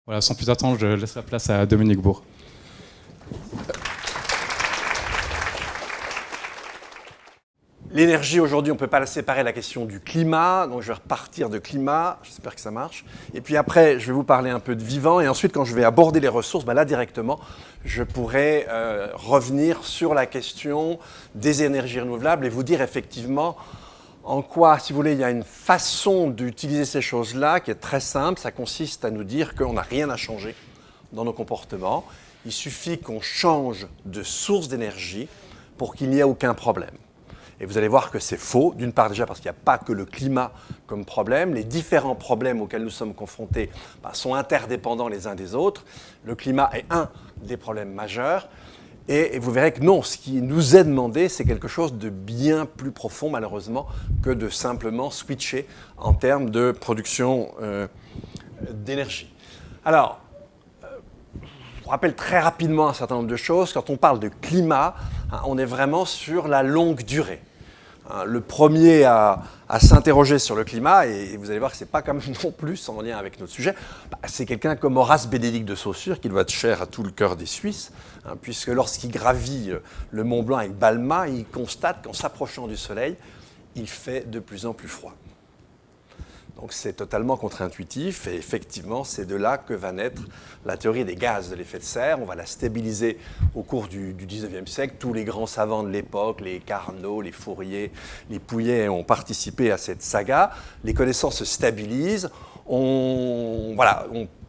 Voilà, sans plus attendre, je laisse la place à Dominique Bourg. L'énergie, aujourd'hui, on ne peut pas la séparer de la question du climat, donc je vais repartir de climat, j'espère que ça marche. Et puis après, je vais vous parler un peu de vivant, et ensuite, quand je vais aborder les ressources, là directement, je pourrai revenir sur la question des énergies renouvelables et vous dire effectivement en quoi, si vous voulez, il y a une façon d'utiliser ces choses-là qui est très simple. Ça consiste à nous dire qu'on n'a rien à changer dans nos comportements. Il suffit qu'on change de source d'énergie pour qu'il n'y ait aucun problème. Et vous allez voir que c'est faux, d'une part déjà parce qu'il n'y a pas que le climat comme problème, les différents problèmes auxquels nous sommes confrontés sont interdépendants les uns des autres. Le climat est un des problèmes majeurs. Et vous verrez que non, ce qui nous est demandé, c'est quelque chose de bien plus profond, malheureusement, que de simplement switcher en termes de production d'énergie. Alors, je vous rappelle très rapidement un certain nombre de choses. Quand on parle de climat, on est vraiment sur la longue durée. Le premier à s'interroger sur le climat, et vous allez voir que ce n'est pas comme non plus en lien avec notre sujet, c'est quelqu'un comme Horace Bénédicte de Saussure, qui doit être cher à tout le cœur des Suisses, puisque lorsqu'il gravit le Mont Blanc avec Balma, il constate qu'en s'approchant du Soleil, il fait de plus en plus froid. Donc c'est totalement contre-intuitif et effectivement c'est de là que va naître la théorie des gaz de l'effet de serre. On va la stabiliser au cours du 19e siècle. Tous les grands savants de l'époque, les Carnot, les Fourier, les Pouillet ont participé à cette saga. Les connaissances se stabilisent. On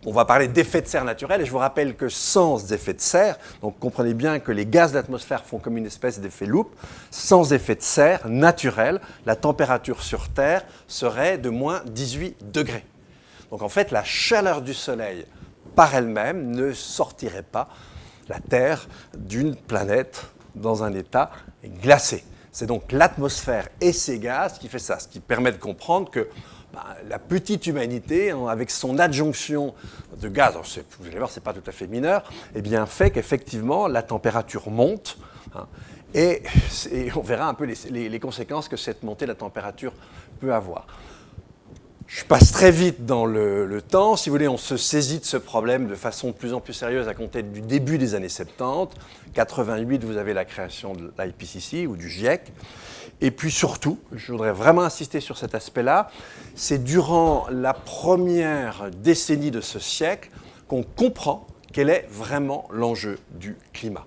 va parler d'effet de serre naturel et je vous rappelle que sans effet de serre, donc comprenez bien que les gaz de l'atmosphère font comme une espèce d'effet loupe, sans effet de serre naturel, la température sur Terre serait de moins 18 degrés. Donc en fait, la chaleur du Soleil par elle-même ne sortirait pas la Terre d'une planète dans un état glacé. C'est donc l'atmosphère et ses gaz qui fait ça, ce qui permet de comprendre que la petite humanité, avec son adjonction de gaz, vous allez voir, ce n'est pas tout à fait mineur, fait qu'effectivement, la température monte. Et on verra un peu les conséquences que cette montée de la température peut avoir. Je passe très vite dans le temps. Si vous voulez, on se saisit de ce problème de façon de plus en plus sérieuse à compter du début des années 70. 88, vous avez la création de l'IPCC ou du GIEC. Et puis surtout, je voudrais vraiment insister sur cet aspect-là, c'est durant la première décennie de ce siècle qu'on comprend quel est vraiment l'enjeu du climat.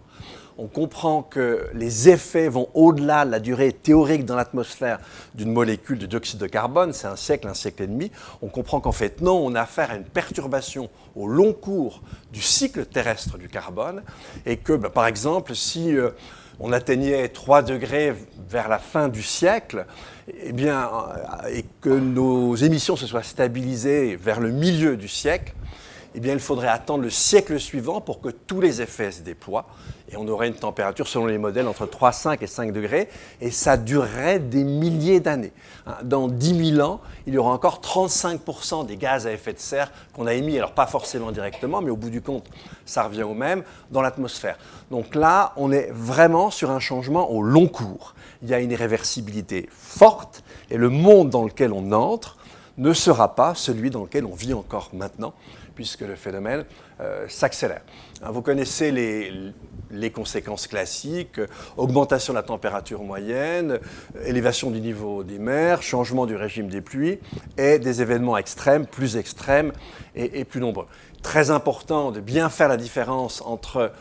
On comprend que les effets vont au-delà de la durée théorique dans l'atmosphère d'une molécule de dioxyde de carbone, c'est un siècle et demi. On comprend qu'en fait, non, on a affaire à une perturbation au long cours du cycle terrestre du carbone et que, par exemple, si on atteignait 3 degrés vers la fin du siècle, et que nos émissions se soient stabilisées vers le milieu du siècle, il faudrait attendre le siècle suivant pour que tous les effets se déploient. Et on aurait une température, selon les modèles, entre 3,5 et 5 degrés. Et ça durerait des milliers d'années. Dans 10 000 ans, il y aura encore 35% des gaz à effet de serre qu'on a émis, alors pas forcément directement, mais au bout du compte, ça revient au même, dans l'atmosphère. Donc là, on est vraiment sur un changement au long cours. Il y a une irréversibilité forte. Et le monde dans lequel on entre ne sera pas celui dans lequel on vit encore maintenant, puisque le phénomène s'accélère. Vous connaissez les conséquences classiques, augmentation de la température moyenne, élévation du niveau des mers, changement du régime des pluies et des événements extrêmes et plus nombreux. Très important de bien faire la différence entre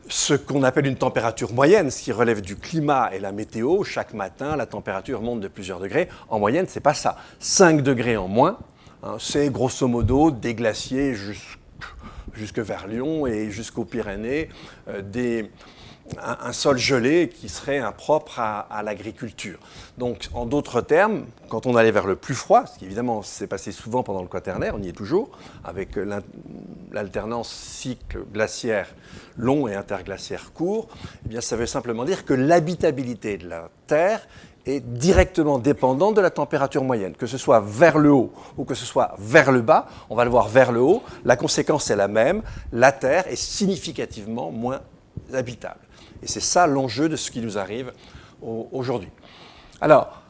ce qu'on appelle une température moyenne, ce qui relève du climat et la météo. Chaque matin, la température monte de plusieurs degrés. En moyenne, ce n'est pas ça. 5 degrés en moins, c'est grosso modo des glaciers jusque vers Lyon et jusqu'aux Pyrénées, un sol gelé qui serait impropre à l'agriculture. Donc, en d'autres termes, quand on allait vers le plus froid, ce qui évidemment s'est passé souvent pendant le Quaternaire, on y est toujours, avec l'alternance cycle glaciaire long et interglaciaire court, ça veut simplement dire que l'habitabilité de la Terre est directement dépendante de la température moyenne. Que ce soit vers le haut ou que ce soit vers le bas, on va le voir vers le haut, la conséquence est la même, la Terre est significativement moins habitable. Et c'est ça l'enjeu de ce qui nous arrive aujourd'hui. Alors,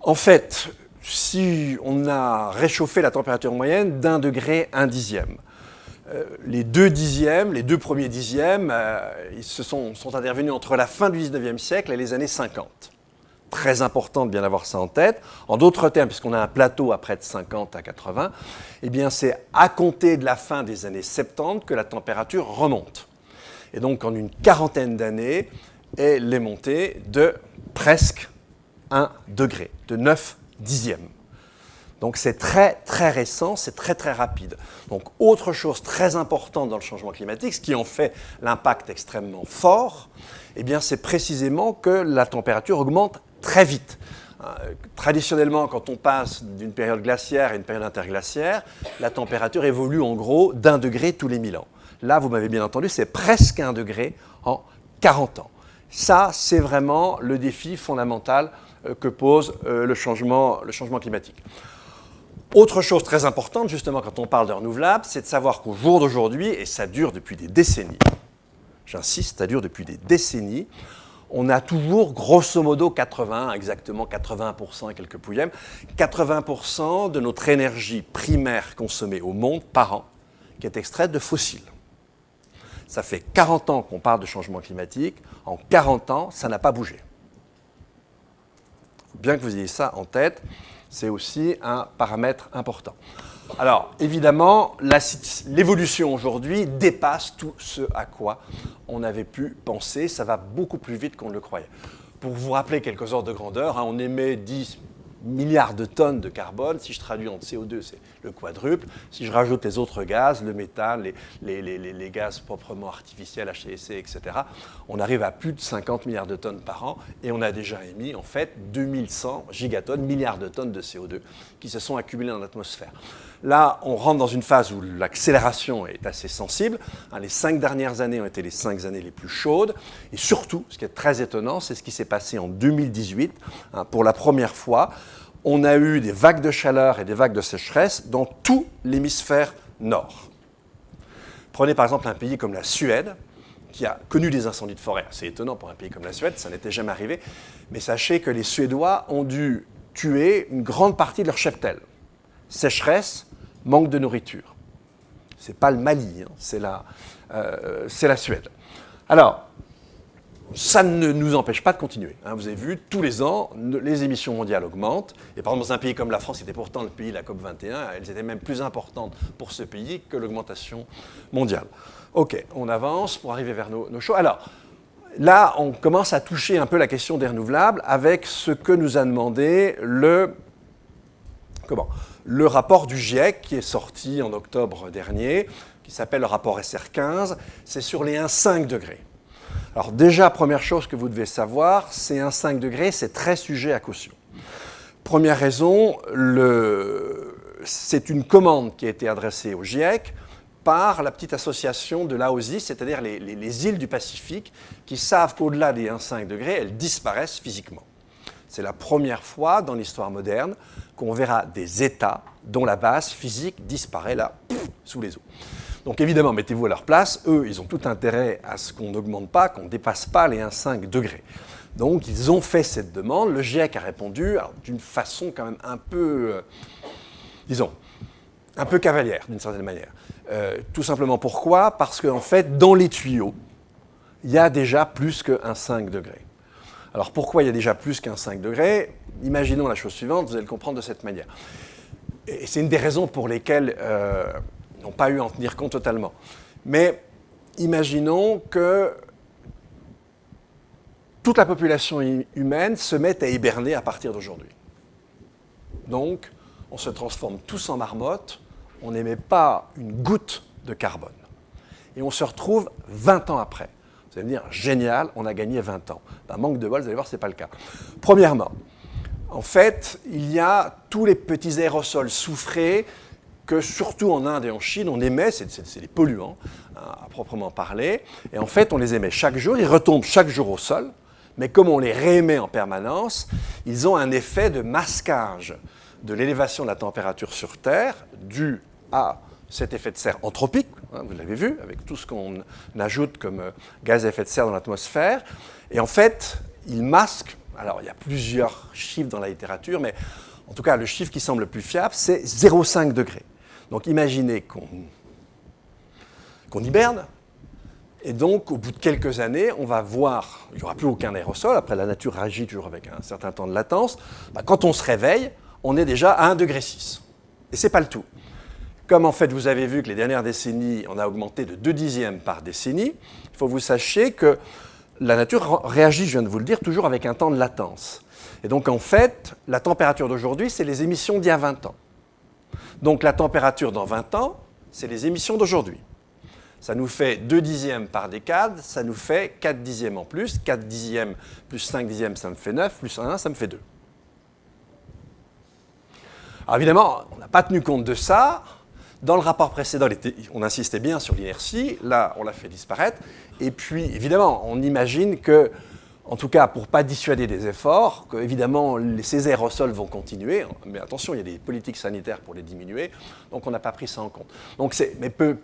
en fait, si on a réchauffé la température moyenne d'1 degré, 1 dixième, les deux premiers dixièmes, ils sont intervenus entre la fin du 19e siècle et les années 50. Très important de bien avoir ça en tête. En d'autres termes, puisqu'on a un plateau après de 50 à 80, eh bien c'est à compter de la fin des années 70 que la température remonte. Et donc en une quarantaine d'années, elle est montée de presque 1 degré, de 9 dixièmes. Donc c'est très très récent, c'est très très rapide. Donc autre chose très importante dans le changement climatique, ce qui en fait l'impact extrêmement fort, eh bien c'est précisément que la température augmente très vite. Traditionnellement, quand on passe d'une période glaciaire à une période interglaciaire, la température évolue en gros d'1 degré tous les 1000 ans. Là, vous m'avez bien entendu, c'est presque 1 degré en 40 ans. Ça, c'est vraiment le défi fondamental que pose le changement climatique. Autre chose très importante, justement, quand on parle de renouvelables, c'est de savoir qu'au jour d'aujourd'hui, et ça dure depuis des décennies, j'insiste, ça dure depuis des décennies, on a toujours, grosso modo, 80% et quelques pouillèmes, 80% de notre énergie primaire consommée au monde par an qui est extraite de fossiles. Ça fait 40 ans qu'on parle de changement climatique. En 40 ans, ça n'a pas bougé. Il faut bien que vous ayez ça en tête. C'est aussi un paramètre important. Alors, évidemment, l'évolution aujourd'hui dépasse tout ce à quoi on avait pu penser. Ça va beaucoup plus vite qu'on ne le croyait. Pour vous rappeler quelques ordres de grandeur, on émet 10 milliards de tonnes de carbone. Si je traduis en CO2, c'est le quadruple. Si je rajoute les autres gaz, le méthane, les gaz proprement artificiels, HCFC, etc., on arrive à plus de 50 milliards de tonnes par an et on a déjà émis en fait 2100 gigatonnes, milliards de tonnes de CO2 qui se sont accumulées dans l'atmosphère. Là, on rentre dans une phase où l'accélération est assez sensible. Les 5 dernières années ont été les 5 années les plus chaudes. Et surtout, ce qui est très étonnant, c'est ce qui s'est passé en 2018. Pour la première fois, on a eu des vagues de chaleur et des vagues de sécheresse dans tout l'hémisphère nord. Prenez par exemple un pays comme la Suède, qui a connu des incendies de forêt. C'est étonnant pour un pays comme la Suède, ça n'était jamais arrivé. Mais sachez que les Suédois ont dû tuer une grande partie de leur cheptel. Sécheresse, manque de nourriture. Ce n'est pas le Mali, c'est la Suède. Alors, ça ne nous empêche pas de continuer. Vous avez vu, tous les ans, les émissions mondiales augmentent. Et par exemple, dans un pays comme la France, qui était pourtant le pays de la COP21, elles étaient même plus importantes pour ce pays que l'augmentation mondiale. OK, on avance pour arriver vers nos choix. Alors, là, on commence à toucher un peu la question des renouvelables avec ce que nous a demandé le rapport du GIEC qui est sorti en octobre dernier, qui s'appelle le rapport SR15, c'est sur les 1,5 degrés. Alors déjà, première chose que vous devez savoir, c'est 1,5 degrés, c'est très sujet à caution. Première raison, c'est une commande qui a été adressée au GIEC par la petite association de l'AOSIS, c'est-à-dire les îles du Pacifique, qui savent qu'au-delà des 1,5 degrés, elles disparaissent physiquement. C'est la première fois dans l'histoire moderne qu'on verra des États dont la base physique disparaît là, sous les eaux. Donc évidemment, mettez-vous à leur place, eux, ils ont tout intérêt à ce qu'on n'augmente pas, qu'on ne dépasse pas les 1,5 degrés. Donc ils ont fait cette demande, le GIEC a répondu d'une façon quand même un peu, un peu cavalière d'une certaine manière. Tout simplement pourquoi ? Parce qu'en fait, dans les tuyaux, il y a déjà plus que 1,5 degrés. Alors pourquoi il y a déjà plus qu'un 5 degrés ? Imaginons la chose suivante, vous allez le comprendre de cette manière. Et c'est une des raisons pour lesquelles ils n'ont pas eu à en tenir compte totalement. Mais imaginons que toute la population humaine se mette à hiberner à partir d'aujourd'hui. Donc, on se transforme tous en marmottes, on n'émet pas une goutte de carbone. Et on se retrouve 20 ans après. Vous allez me dire, génial, on a gagné 20 ans. Manque de bol, vous allez voir, ce n'est pas le cas. Premièrement, en fait, il y a tous les petits aérosols soufrés que, surtout en Inde et en Chine, on émet, c'est des polluants, à proprement parler. Et en fait, on les émet chaque jour, ils retombent chaque jour au sol, mais comme on les réémet en permanence, ils ont un effet de masquage de l'élévation de la température sur Terre, dû à cet effet de serre anthropique, vous l'avez vu, avec tout ce qu'on ajoute comme gaz à effet de serre dans l'atmosphère. Et en fait, il masque, alors il y a plusieurs chiffres dans la littérature, mais en tout cas, le chiffre qui semble le plus fiable, c'est 0,5 degrés. Donc imaginez qu'on qu'on hiberne. Et donc, au bout de quelques années, on va voir, il n'y aura plus aucun aérosol, après la nature réagit toujours avec un certain temps de latence. Quand on se réveille, on est déjà à 1,6 degré. Et ce n'est pas le tout. Comme en fait, vous avez vu que les dernières décennies, on a augmenté de 2 dixièmes par décennie, il faut que vous sachiez que la nature réagit, je viens de vous le dire, toujours avec un temps de latence. Et donc, en fait, la température d'aujourd'hui, c'est les émissions d'il y a 20 ans. Donc, la température dans 20 ans, c'est les émissions d'aujourd'hui. Ça nous fait 2 dixièmes par décade, ça nous fait 4 dixièmes en plus. 4 dixièmes plus 5 dixièmes, ça me fait 9, plus 1, ça me fait 2. Alors évidemment, on n'a pas tenu compte de ça. Dans le rapport précédent, on insistait bien sur l'inertie. Là, on l'a fait disparaître. Et puis, évidemment, on imagine que, en tout cas, pour ne pas dissuader des efforts, que, évidemment, ces aérosols vont continuer. Mais attention, il y a des politiques sanitaires pour les diminuer. Donc, on n'a pas pris ça en compte. Donc, mais peu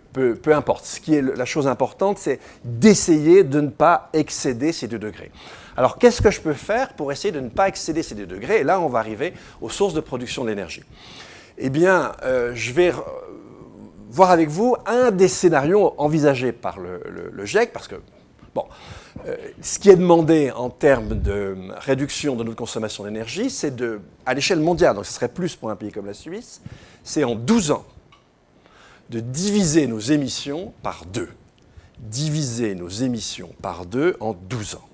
importe. Ce qui est la chose importante, c'est d'essayer de ne pas excéder ces 2 degrés. Alors, qu'est-ce que je peux faire pour essayer de ne pas excéder ces 2 degrés? Et là, on va arriver aux sources de production d'énergie. Eh bien, je vais voir avec vous un des scénarios envisagés par le GIEC, parce que, bon, ce qui est demandé en termes de réduction de notre consommation d'énergie, c'est à l'échelle mondiale, donc ce serait plus pour un pays comme la Suisse, c'est en 12 ans de diviser nos émissions par 2. Diviser nos émissions par 2 en 12 ans.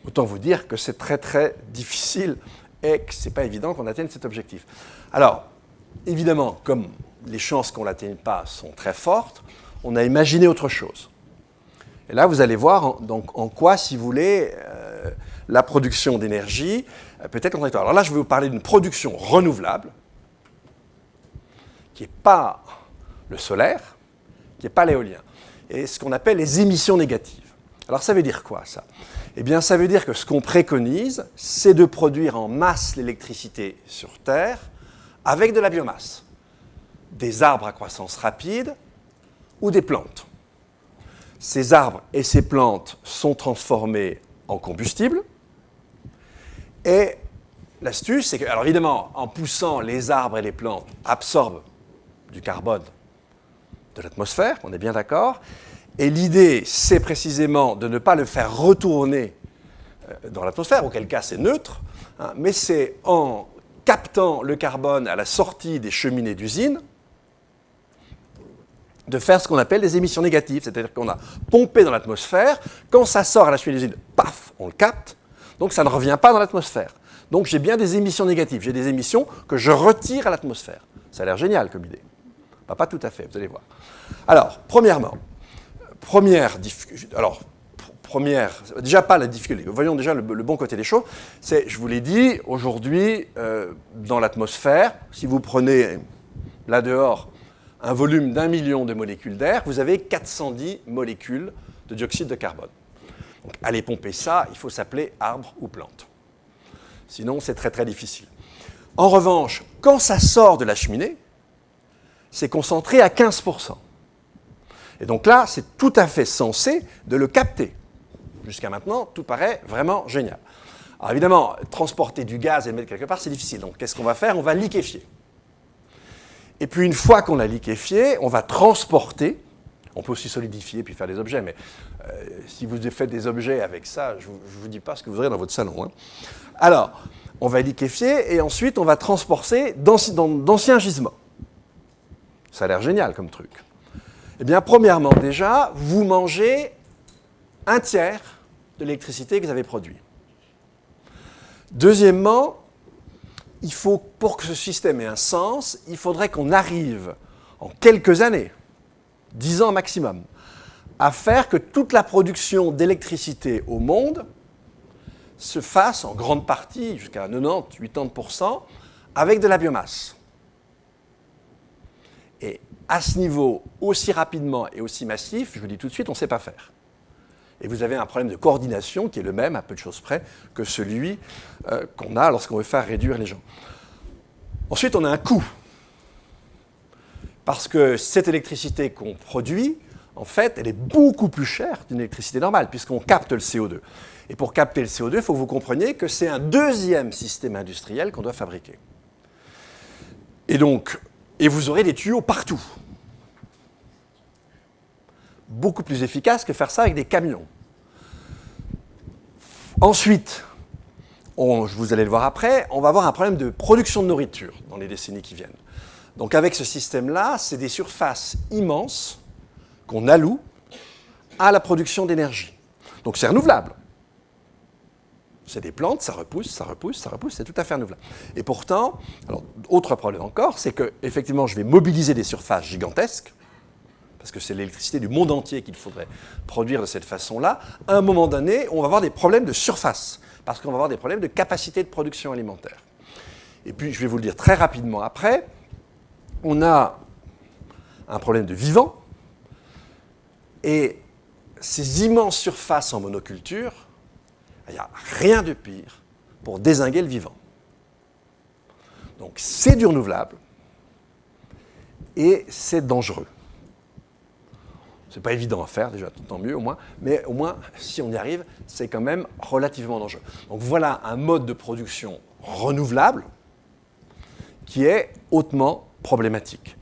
Autant vous dire que c'est très très difficile et que ce n'est pas évident qu'on atteigne cet objectif. Alors, évidemment, comme les chances qu'on ne l'atteigne pas sont très fortes, on a imaginé autre chose. Et là, vous allez voir donc, en quoi, si vous voulez, la production d'énergie peut être contradictoire. Alors là, je vais vous parler d'une production renouvelable, qui n'est pas le solaire, qui n'est pas l'éolien, et ce qu'on appelle les émissions négatives. Alors ça veut dire quoi, ça? Eh bien, ça veut dire que ce qu'on préconise, c'est de produire en masse l'électricité sur Terre avec de la biomasse, des arbres à croissance rapide ou des plantes. Ces arbres et ces plantes sont transformés en combustible. Et l'astuce, c'est que, alors évidemment, en poussant, les arbres et les plantes absorbent du carbone de l'atmosphère, on est bien d'accord. Et l'idée, c'est précisément de ne pas le faire retourner dans l'atmosphère, auquel cas c'est neutre, hein, mais c'est en captant le carbone à la sortie des cheminées d'usine, de faire ce qu'on appelle des émissions négatives, c'est-à-dire qu'on a pompé dans l'atmosphère, quand ça sort à la cheminée d'usine, paf, on le capte, donc ça ne revient pas dans l'atmosphère. Donc j'ai bien des émissions négatives, j'ai des émissions que je retire à l'atmosphère. Ça a l'air génial comme idée. Pas tout à fait, vous allez voir. Alors, premièrement, déjà pas la difficulté, voyons déjà le bon côté des choses, c'est, je vous l'ai dit, aujourd'hui, dans l'atmosphère, si vous prenez là dehors un volume d'1 million de molécules d'air, vous avez 410 molécules de dioxyde de carbone. Donc, aller pomper ça, il faut s'appeler arbre ou plante. Sinon, c'est très très difficile. En revanche, quand ça sort de la cheminée, c'est concentré à 15%. Et donc là, c'est tout à fait sensé de le capter. Jusqu'à maintenant, tout paraît vraiment génial. Alors évidemment, transporter du gaz et le mettre quelque part, c'est difficile. Donc qu'est-ce qu'on va faire? On va liquéfier. Et puis une fois qu'on l'a liquéfié, on va transporter. On peut aussi solidifier puis faire des objets, mais si vous faites des objets avec ça, je ne vous dis pas ce que vous aurez dans votre salon. Hein. Alors, on va liquéfier et ensuite on va transporter d'anciens gisements. Ça a l'air génial comme truc. Eh bien, premièrement, déjà, vous mangez un tiers de l'électricité que vous avez produite. Deuxièmement, pour que ce système ait un sens, il faudrait qu'on arrive en quelques années, 10 ans maximum, à faire que toute la production d'électricité au monde se fasse en grande partie, jusqu'à 90-80%, avec de la biomasse. Et à ce niveau, aussi rapidement et aussi massif, je vous dis tout de suite, on ne sait pas faire. Et vous avez un problème de coordination qui est le même, à peu de choses près, que celui qu'on a lorsqu'on veut faire réduire les gens. Ensuite, on a un coût. Parce que cette électricité qu'on produit, en fait, elle est beaucoup plus chère qu'une électricité normale, puisqu'on capte le CO2. Et pour capter le CO2, il faut que vous compreniez que c'est un deuxième système industriel qu'on doit fabriquer. Et vous aurez des tuyaux partout. beaucoup plus efficace que faire ça avec des camions. Ensuite, vous allez le voir après, on va avoir un problème de production de nourriture dans les décennies qui viennent. Donc avec ce système-là, c'est des surfaces immenses qu'on alloue à la production d'énergie. Donc c'est renouvelable. C'est des plantes, ça repousse, ça repousse, ça repousse, c'est tout à fait renouvelable. Et pourtant, alors, autre problème encore, c'est que effectivement, je vais mobiliser des surfaces gigantesques, parce que c'est l'électricité du monde entier qu'il faudrait produire de cette façon-là. À un moment donné, on va avoir des problèmes de surface, parce qu'on va avoir des problèmes de capacité de production alimentaire. Et puis, je vais vous le dire très rapidement après, on a un problème de vivant, et ces immenses surfaces en monoculture, il n'y a rien de pire pour dézinguer le vivant. Donc c'est du renouvelable, et c'est dangereux. C'est pas évident à faire, déjà, tant mieux au moins, mais au moins, si on y arrive, c'est quand même relativement dangereux. Donc voilà un mode de production renouvelable qui est hautement problématique.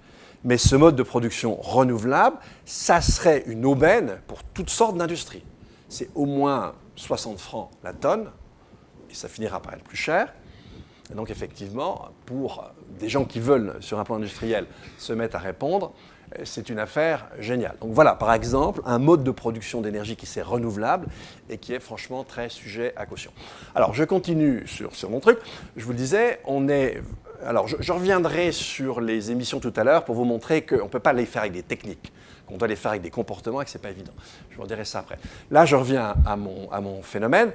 Mais ce mode de production renouvelable, ça serait une aubaine pour toutes sortes d'industries. C'est au moins 60 francs la tonne, et ça finira par être plus cher. Et donc effectivement, pour des gens qui veulent, sur un plan industriel, se mettre à répondre, c'est une affaire géniale. Donc voilà, par exemple, un mode de production d'énergie qui est renouvelable et qui est franchement très sujet à caution. Alors, je continue sur mon truc. Je vous le disais, alors, je reviendrai sur les émissions tout à l'heure pour vous montrer qu'on ne peut pas les faire avec des techniques, qu'on doit les faire avec des comportements et que ce n'est pas évident. Je vous dirai ça après. Là, je reviens à mon phénomène.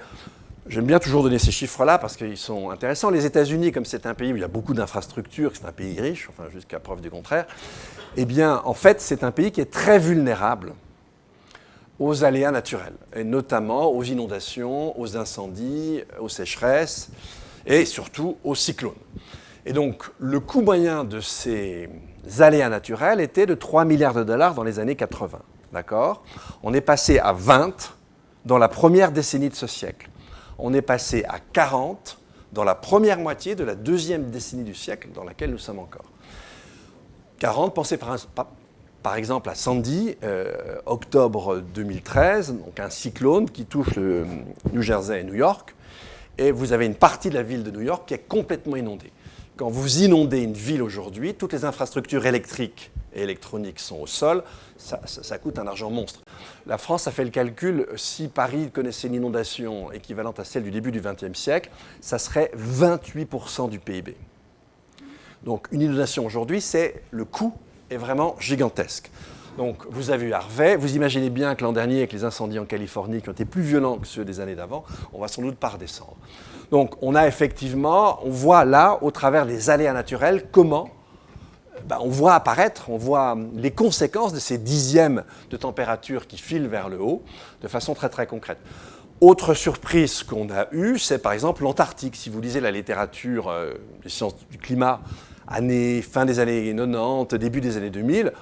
J'aime bien toujours donner ces chiffres-là parce qu'ils sont intéressants. Les États-Unis, comme c'est un pays où il y a beaucoup d'infrastructures, c'est un pays riche, enfin jusqu'à preuve du contraire, eh bien, en fait, c'est un pays qui est très vulnérable aux aléas naturels, et notamment aux inondations, aux incendies, aux sécheresses et surtout aux cyclones. Et donc, le coût moyen de ces aléas naturels était de 3 milliards de dollars dans les années 80. D'accord ? On est passé à 20 dans la première décennie de ce siècle. On est passé à 40 dans la première moitié de la deuxième décennie du siècle dans laquelle nous sommes encore. 40, pensez par exemple à Sandy, octobre 2013, donc un cyclone qui touche le New Jersey et New York, et vous avez une partie de la ville de New York qui est complètement inondée. Quand vous inondez une ville aujourd'hui, toutes les infrastructures électriques et électroniques sont au sol, ça coûte un argent monstre. La France a fait le calcul, si Paris connaissait une inondation équivalente à celle du début du XXe siècle, ça serait 28% du PIB. Donc une inondation aujourd'hui, le coût est vraiment gigantesque. Donc vous avez eu Harvey, vous imaginez bien que l'an dernier, avec les incendies en Californie qui ont été plus violents que ceux des années d'avant, on va sans doute pas redescendre. Donc on voit là, au travers des aléas naturels, comment on voit apparaître, on voit les conséquences de ces dixièmes de température qui filent vers le haut de façon très très concrète. Autre surprise qu'on a eue, c'est par exemple l'Antarctique. Si vous lisez la littérature des sciences du climat, fin des années 90, début des années 2000,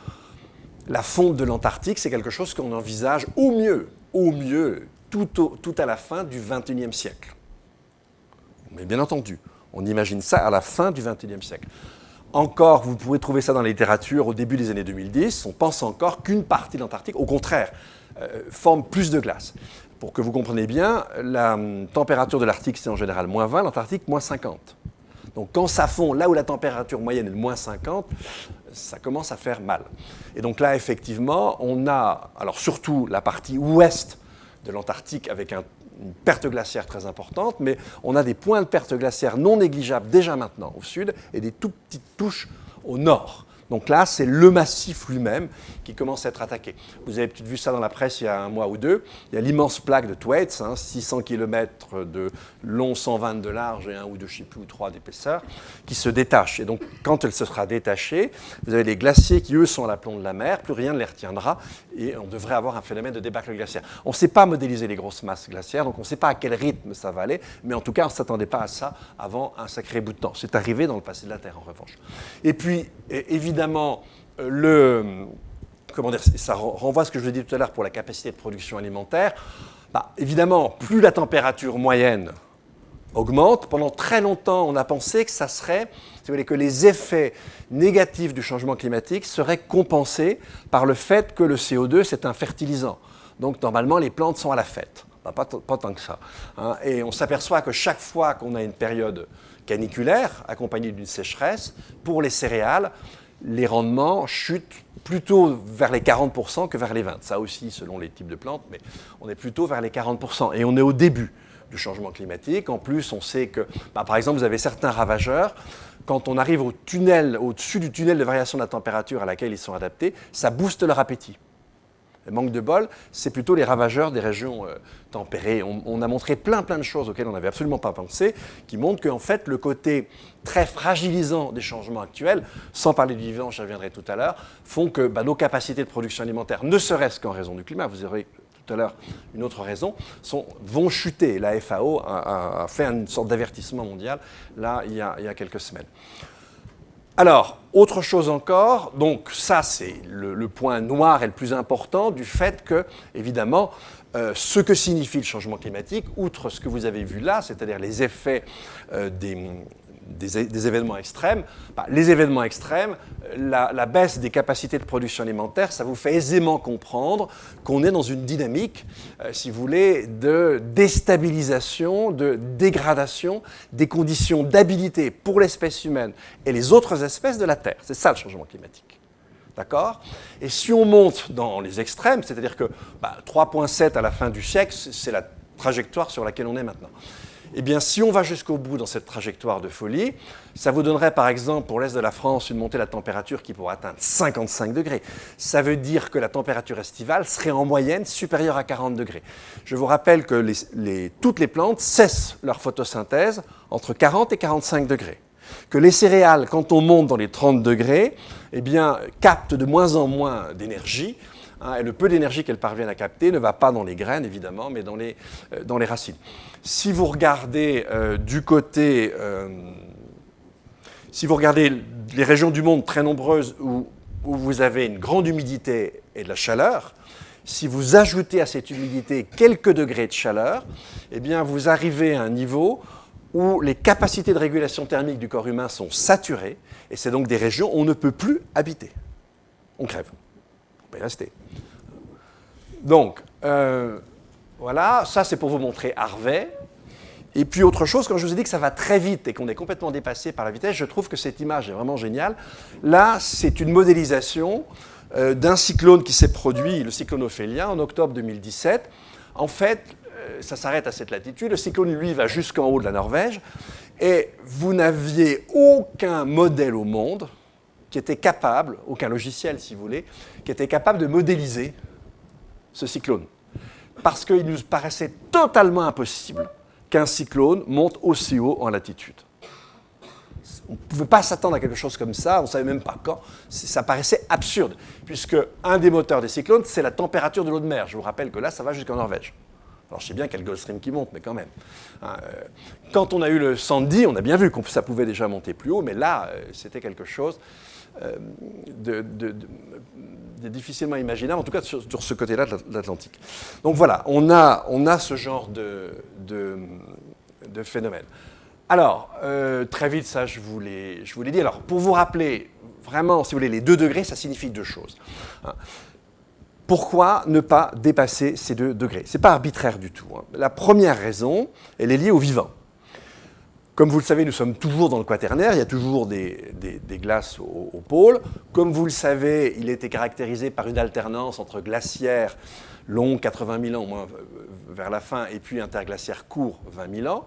la fonte de l'Antarctique, c'est quelque chose qu'on envisage au mieux, tout à la fin du XXIe siècle. Mais bien entendu, on imagine ça à la fin du XXIe siècle. Encore, vous pouvez trouver ça dans la littérature au début des années 2010, on pense encore qu'une partie de l'Antarctique, au contraire, forme plus de glace. Pour que vous compreniez bien, la température de l'Arctique, c'est en général moins 20, l'Antarctique, moins 50. Donc quand ça fond, là où la température moyenne est de moins 50, ça commence à faire mal. Et donc là, effectivement, on a, alors surtout la partie ouest de l'Antarctique avec une perte glaciaire très importante, mais on a des points de perte glaciaire non négligeables déjà maintenant au sud et des tout petites touches au nord. Donc là, c'est le massif lui-même qui commence à être attaqué. Vous avez peut-être vu ça dans la presse il y a un mois ou deux. Il y a l'immense plaque de Thwaites, 600 km de long, 120 de large et 1 ou 2, je ne sais plus, ou 3 d'épaisseur, qui se détache. Et donc, quand elle se sera détachée, vous avez les glaciers qui, eux, sont à l'aplomb de la mer, plus rien ne les retiendra, et on devrait avoir un phénomène de débâcle glaciaire. On ne sait pas modéliser les grosses masses glaciaires, donc on ne sait pas à quel rythme ça va aller, mais en tout cas, on ne s'attendait pas à ça avant un sacré bout de temps. C'est arrivé dans le passé de la Terre, en revanche. Et puis, évidemment, ça renvoie à ce que je vous ai dit tout à l'heure pour la capacité de production alimentaire. Évidemment, plus la température moyenne augmente. Pendant très longtemps, on a pensé que ça serait, si vous voulez, que les effets négatifs du changement climatique seraient compensés par le fait que le CO2, c'est un fertilisant. Donc, normalement, les plantes sont à la fête. Pas tant que ça. Hein. Et on s'aperçoit que chaque fois qu'on a une période caniculaire, accompagnée d'une sécheresse, pour les céréales, les rendements chutent plutôt vers les 40% que vers les 20%. Ça aussi, selon les types de plantes, mais on est plutôt vers les 40%. Et on est au début du changement climatique. En plus, on sait que, par exemple, vous avez certains ravageurs, quand on arrive au tunnel, au-dessus du tunnel de variation de la température à laquelle ils sont adaptés, ça booste leur appétit. Le manque de bol, c'est plutôt les ravageurs des régions tempérées. On a montré plein de choses auxquelles on n'avait absolument pas pensé, qui montrent qu'en fait, le côté très fragilisant des changements actuels, sans parler du vivant, j'y reviendrai tout à l'heure, font que nos capacités de production alimentaire, ne serait-ce qu'en raison du climat, vous aurez tout à l'heure une autre raison, vont chuter. La FAO a fait une sorte d'avertissement mondial, là, il y a quelques semaines. Alors, autre chose encore, donc ça c'est le point noir et le plus important du fait que, évidemment, ce que signifie le changement climatique, outre ce que vous avez vu là, c'est-à-dire les effets des événements extrêmes, les événements extrêmes, la baisse des capacités de production alimentaire, ça vous fait aisément comprendre qu'on est dans une dynamique, si vous voulez, de déstabilisation, de dégradation des conditions d'habilité pour l'espèce humaine et les autres espèces de la Terre. C'est ça le changement climatique. D'accord ? Et si on monte dans les extrêmes, c'est-à-dire que 3,7 à la fin du siècle, c'est la trajectoire sur laquelle on est maintenant. Eh bien, si on va jusqu'au bout dans cette trajectoire de folie, ça vous donnerait par exemple pour l'Est de la France une montée de la température qui pourrait atteindre 55 degrés. Ça veut dire que la température estivale serait en moyenne supérieure à 40 degrés. Je vous rappelle que toutes les plantes cessent leur photosynthèse entre 40 et 45 degrés. Que les céréales, quand on monte dans les 30 degrés, eh bien, captent de moins en moins d'énergie. Et le peu d'énergie qu'elles parviennent à capter ne va pas dans les graines, évidemment, mais dans les racines. Si vous regardez du côté... si vous regardez les régions du monde très nombreuses où vous avez une grande humidité et de la chaleur, si vous ajoutez à cette humidité quelques degrés de chaleur, eh bien, vous arrivez à un niveau où les capacités de régulation thermique du corps humain sont saturées, et c'est donc des régions où on ne peut plus habiter. On crève. On peut y rester. Donc, voilà, ça c'est pour vous montrer Harvey. Et puis autre chose, quand je vous ai dit que ça va très vite et qu'on est complètement dépassé par la vitesse, je trouve que cette image est vraiment géniale. Là, c'est une modélisation d'un cyclone qui s'est produit, le cyclone Ophélia, en octobre 2017. En fait, ça s'arrête à cette latitude. Le cyclone, lui, va jusqu'en haut de la Norvège. Et vous n'aviez aucun modèle au monde qui était capable, aucun logiciel si vous voulez, qui était capable de modéliser ce cyclone. Parce qu'il nous paraissait totalement impossible qu'un cyclone monte aussi haut en latitude. On ne pouvait pas s'attendre à quelque chose comme ça, on ne savait même pas quand. Ça paraissait absurde, puisque un des moteurs des cyclones, c'est la température de l'eau de mer. Je vous rappelle que là, ça va jusqu'en Norvège. Alors je sais bien qu'il y a le Gulf Stream qui monte, mais quand même. Quand on a eu le Sandy, on a bien vu que ça pouvait déjà monter plus haut, mais là, c'était quelque chose de difficilement imaginable, en tout cas sur ce côté-là de l'Atlantique. Donc voilà, on a ce genre de phénomène. Alors, très vite, ça, je vous l'ai dit. Alors, pour vous rappeler, vraiment, si vous voulez, les 2 degrés, ça signifie 2 choses. Pourquoi ne pas dépasser ces 2 degrés ? Ce n'est pas arbitraire du tout. La première raison, elle est liée au vivant. Comme vous le savez, nous sommes toujours dans le quaternaire, il y a toujours des glaces au pôle. Comme vous le savez, il était caractérisé par une alternance entre glaciaires longs, 80 000 ans au moins vers la fin, et puis interglaciaires courts, 20 000 ans.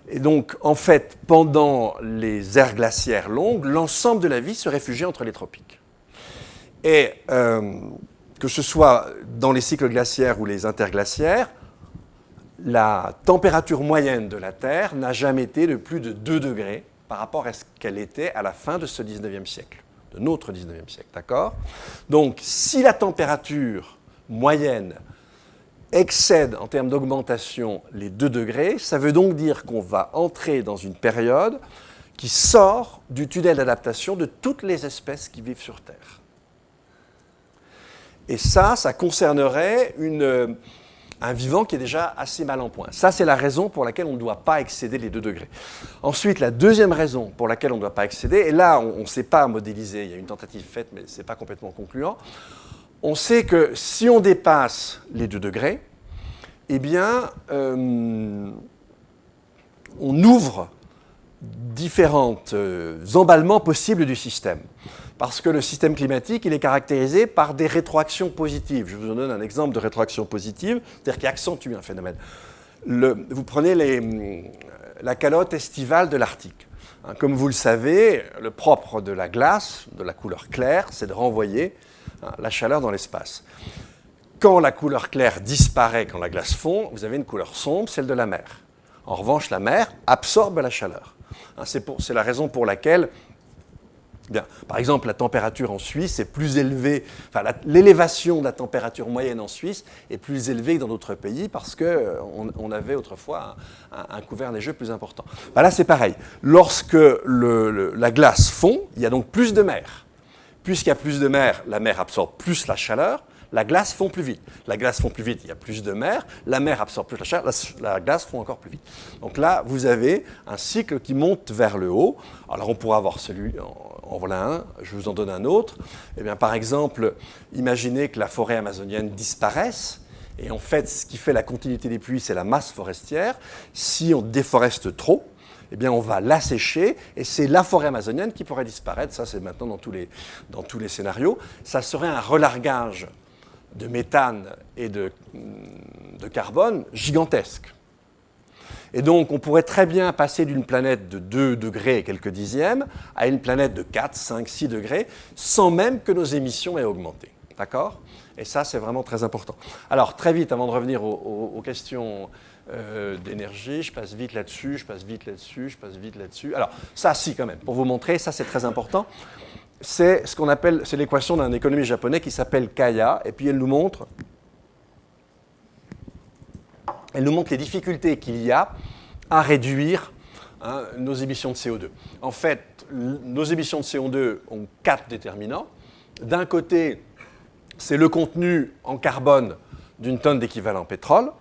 Et donc, en fait, pendant les ères glaciaires longues, l'ensemble de la vie se réfugiait entre les tropiques. Et que ce soit dans les cycles glaciaires ou les interglaciaires, la température moyenne de la Terre n'a jamais été de plus de 2 degrés par rapport à ce qu'elle était à la fin de ce 19e siècle, de notre 19e siècle, d'accord ? Donc, si la température moyenne excède en termes d'augmentation les 2 degrés, ça veut donc dire qu'on va entrer dans une période qui sort du tunnel d'adaptation de toutes les espèces qui vivent sur Terre. Et ça concernerait un vivant qui est déjà assez mal en point. Ça, c'est la raison pour laquelle on ne doit pas excéder les 2 degrés. Ensuite, la deuxième raison pour laquelle on ne doit pas excéder, et là, on ne sait pas modéliser, il y a une tentative faite, mais ce n'est pas complètement concluant. On sait que si on dépasse les 2 degrés, eh bien, on ouvre différents emballements possibles du système. Parce que le système climatique, il est caractérisé par des rétroactions positives. Je vous donne un exemple de rétroaction positive, c'est-à-dire qui accentue un phénomène. Vous prenez la calotte estivale de l'Arctique. Comme vous le savez, le propre de la glace, de la couleur claire, c'est de renvoyer la chaleur dans l'espace. Quand la couleur claire disparaît, quand la glace fond, vous avez une couleur sombre, celle de la mer. En revanche, la mer absorbe la chaleur. C'est la raison pour laquelle, bien, par exemple, la température en Suisse est plus élevée, enfin, l'élévation de la température moyenne en Suisse est plus élevée que dans d'autres pays parce qu'on avait autrefois un couvert neigeux plus important. Ben là, c'est pareil. Lorsque la glace fond, il y a donc plus de mer. Puisqu'il y a plus de mer, la mer absorbe plus la chaleur, la glace fond plus vite. La glace fond plus vite, il y a plus de mer, la mer absorbe plus la chaleur, la glace fond encore plus vite. Donc là, vous avez un cycle qui monte vers le haut. Alors on pourra avoir celui, en voilà un, je vous en donne un autre. Eh bien, par exemple, imaginez que la forêt amazonienne disparaisse. Et en fait, ce qui fait la continuité des pluies, c'est la masse forestière. Si on déforeste trop, eh bien, on va l'assécher, et c'est la forêt amazonienne qui pourrait disparaître. Ça, c'est maintenant dans tous les scénarios. Ça serait un relargage de méthane et de carbone gigantesque. Et donc, on pourrait très bien passer d'une planète de 2 degrés et quelques dixièmes à une planète de 4, 5, 6 degrés, sans même que nos émissions aient augmenté. D'accord ? Et ça, c'est vraiment très important. Alors, très vite, avant de revenir aux questions d'énergie, je passe vite là-dessus, je passe vite là-dessus, je passe vite là-dessus. Alors, ça, si, quand même, pour vous montrer, ça, c'est très important. C'est ce qu'on appelle, c'est l'équation d'un économiste japonais qui s'appelle Kaya, et puis elle nous montre les difficultés qu'il y a à réduire nos émissions de CO2. En fait, nos émissions de CO2 ont 4 déterminants. D'un côté, c'est le contenu en carbone d'une tonne d'équivalent pétrole.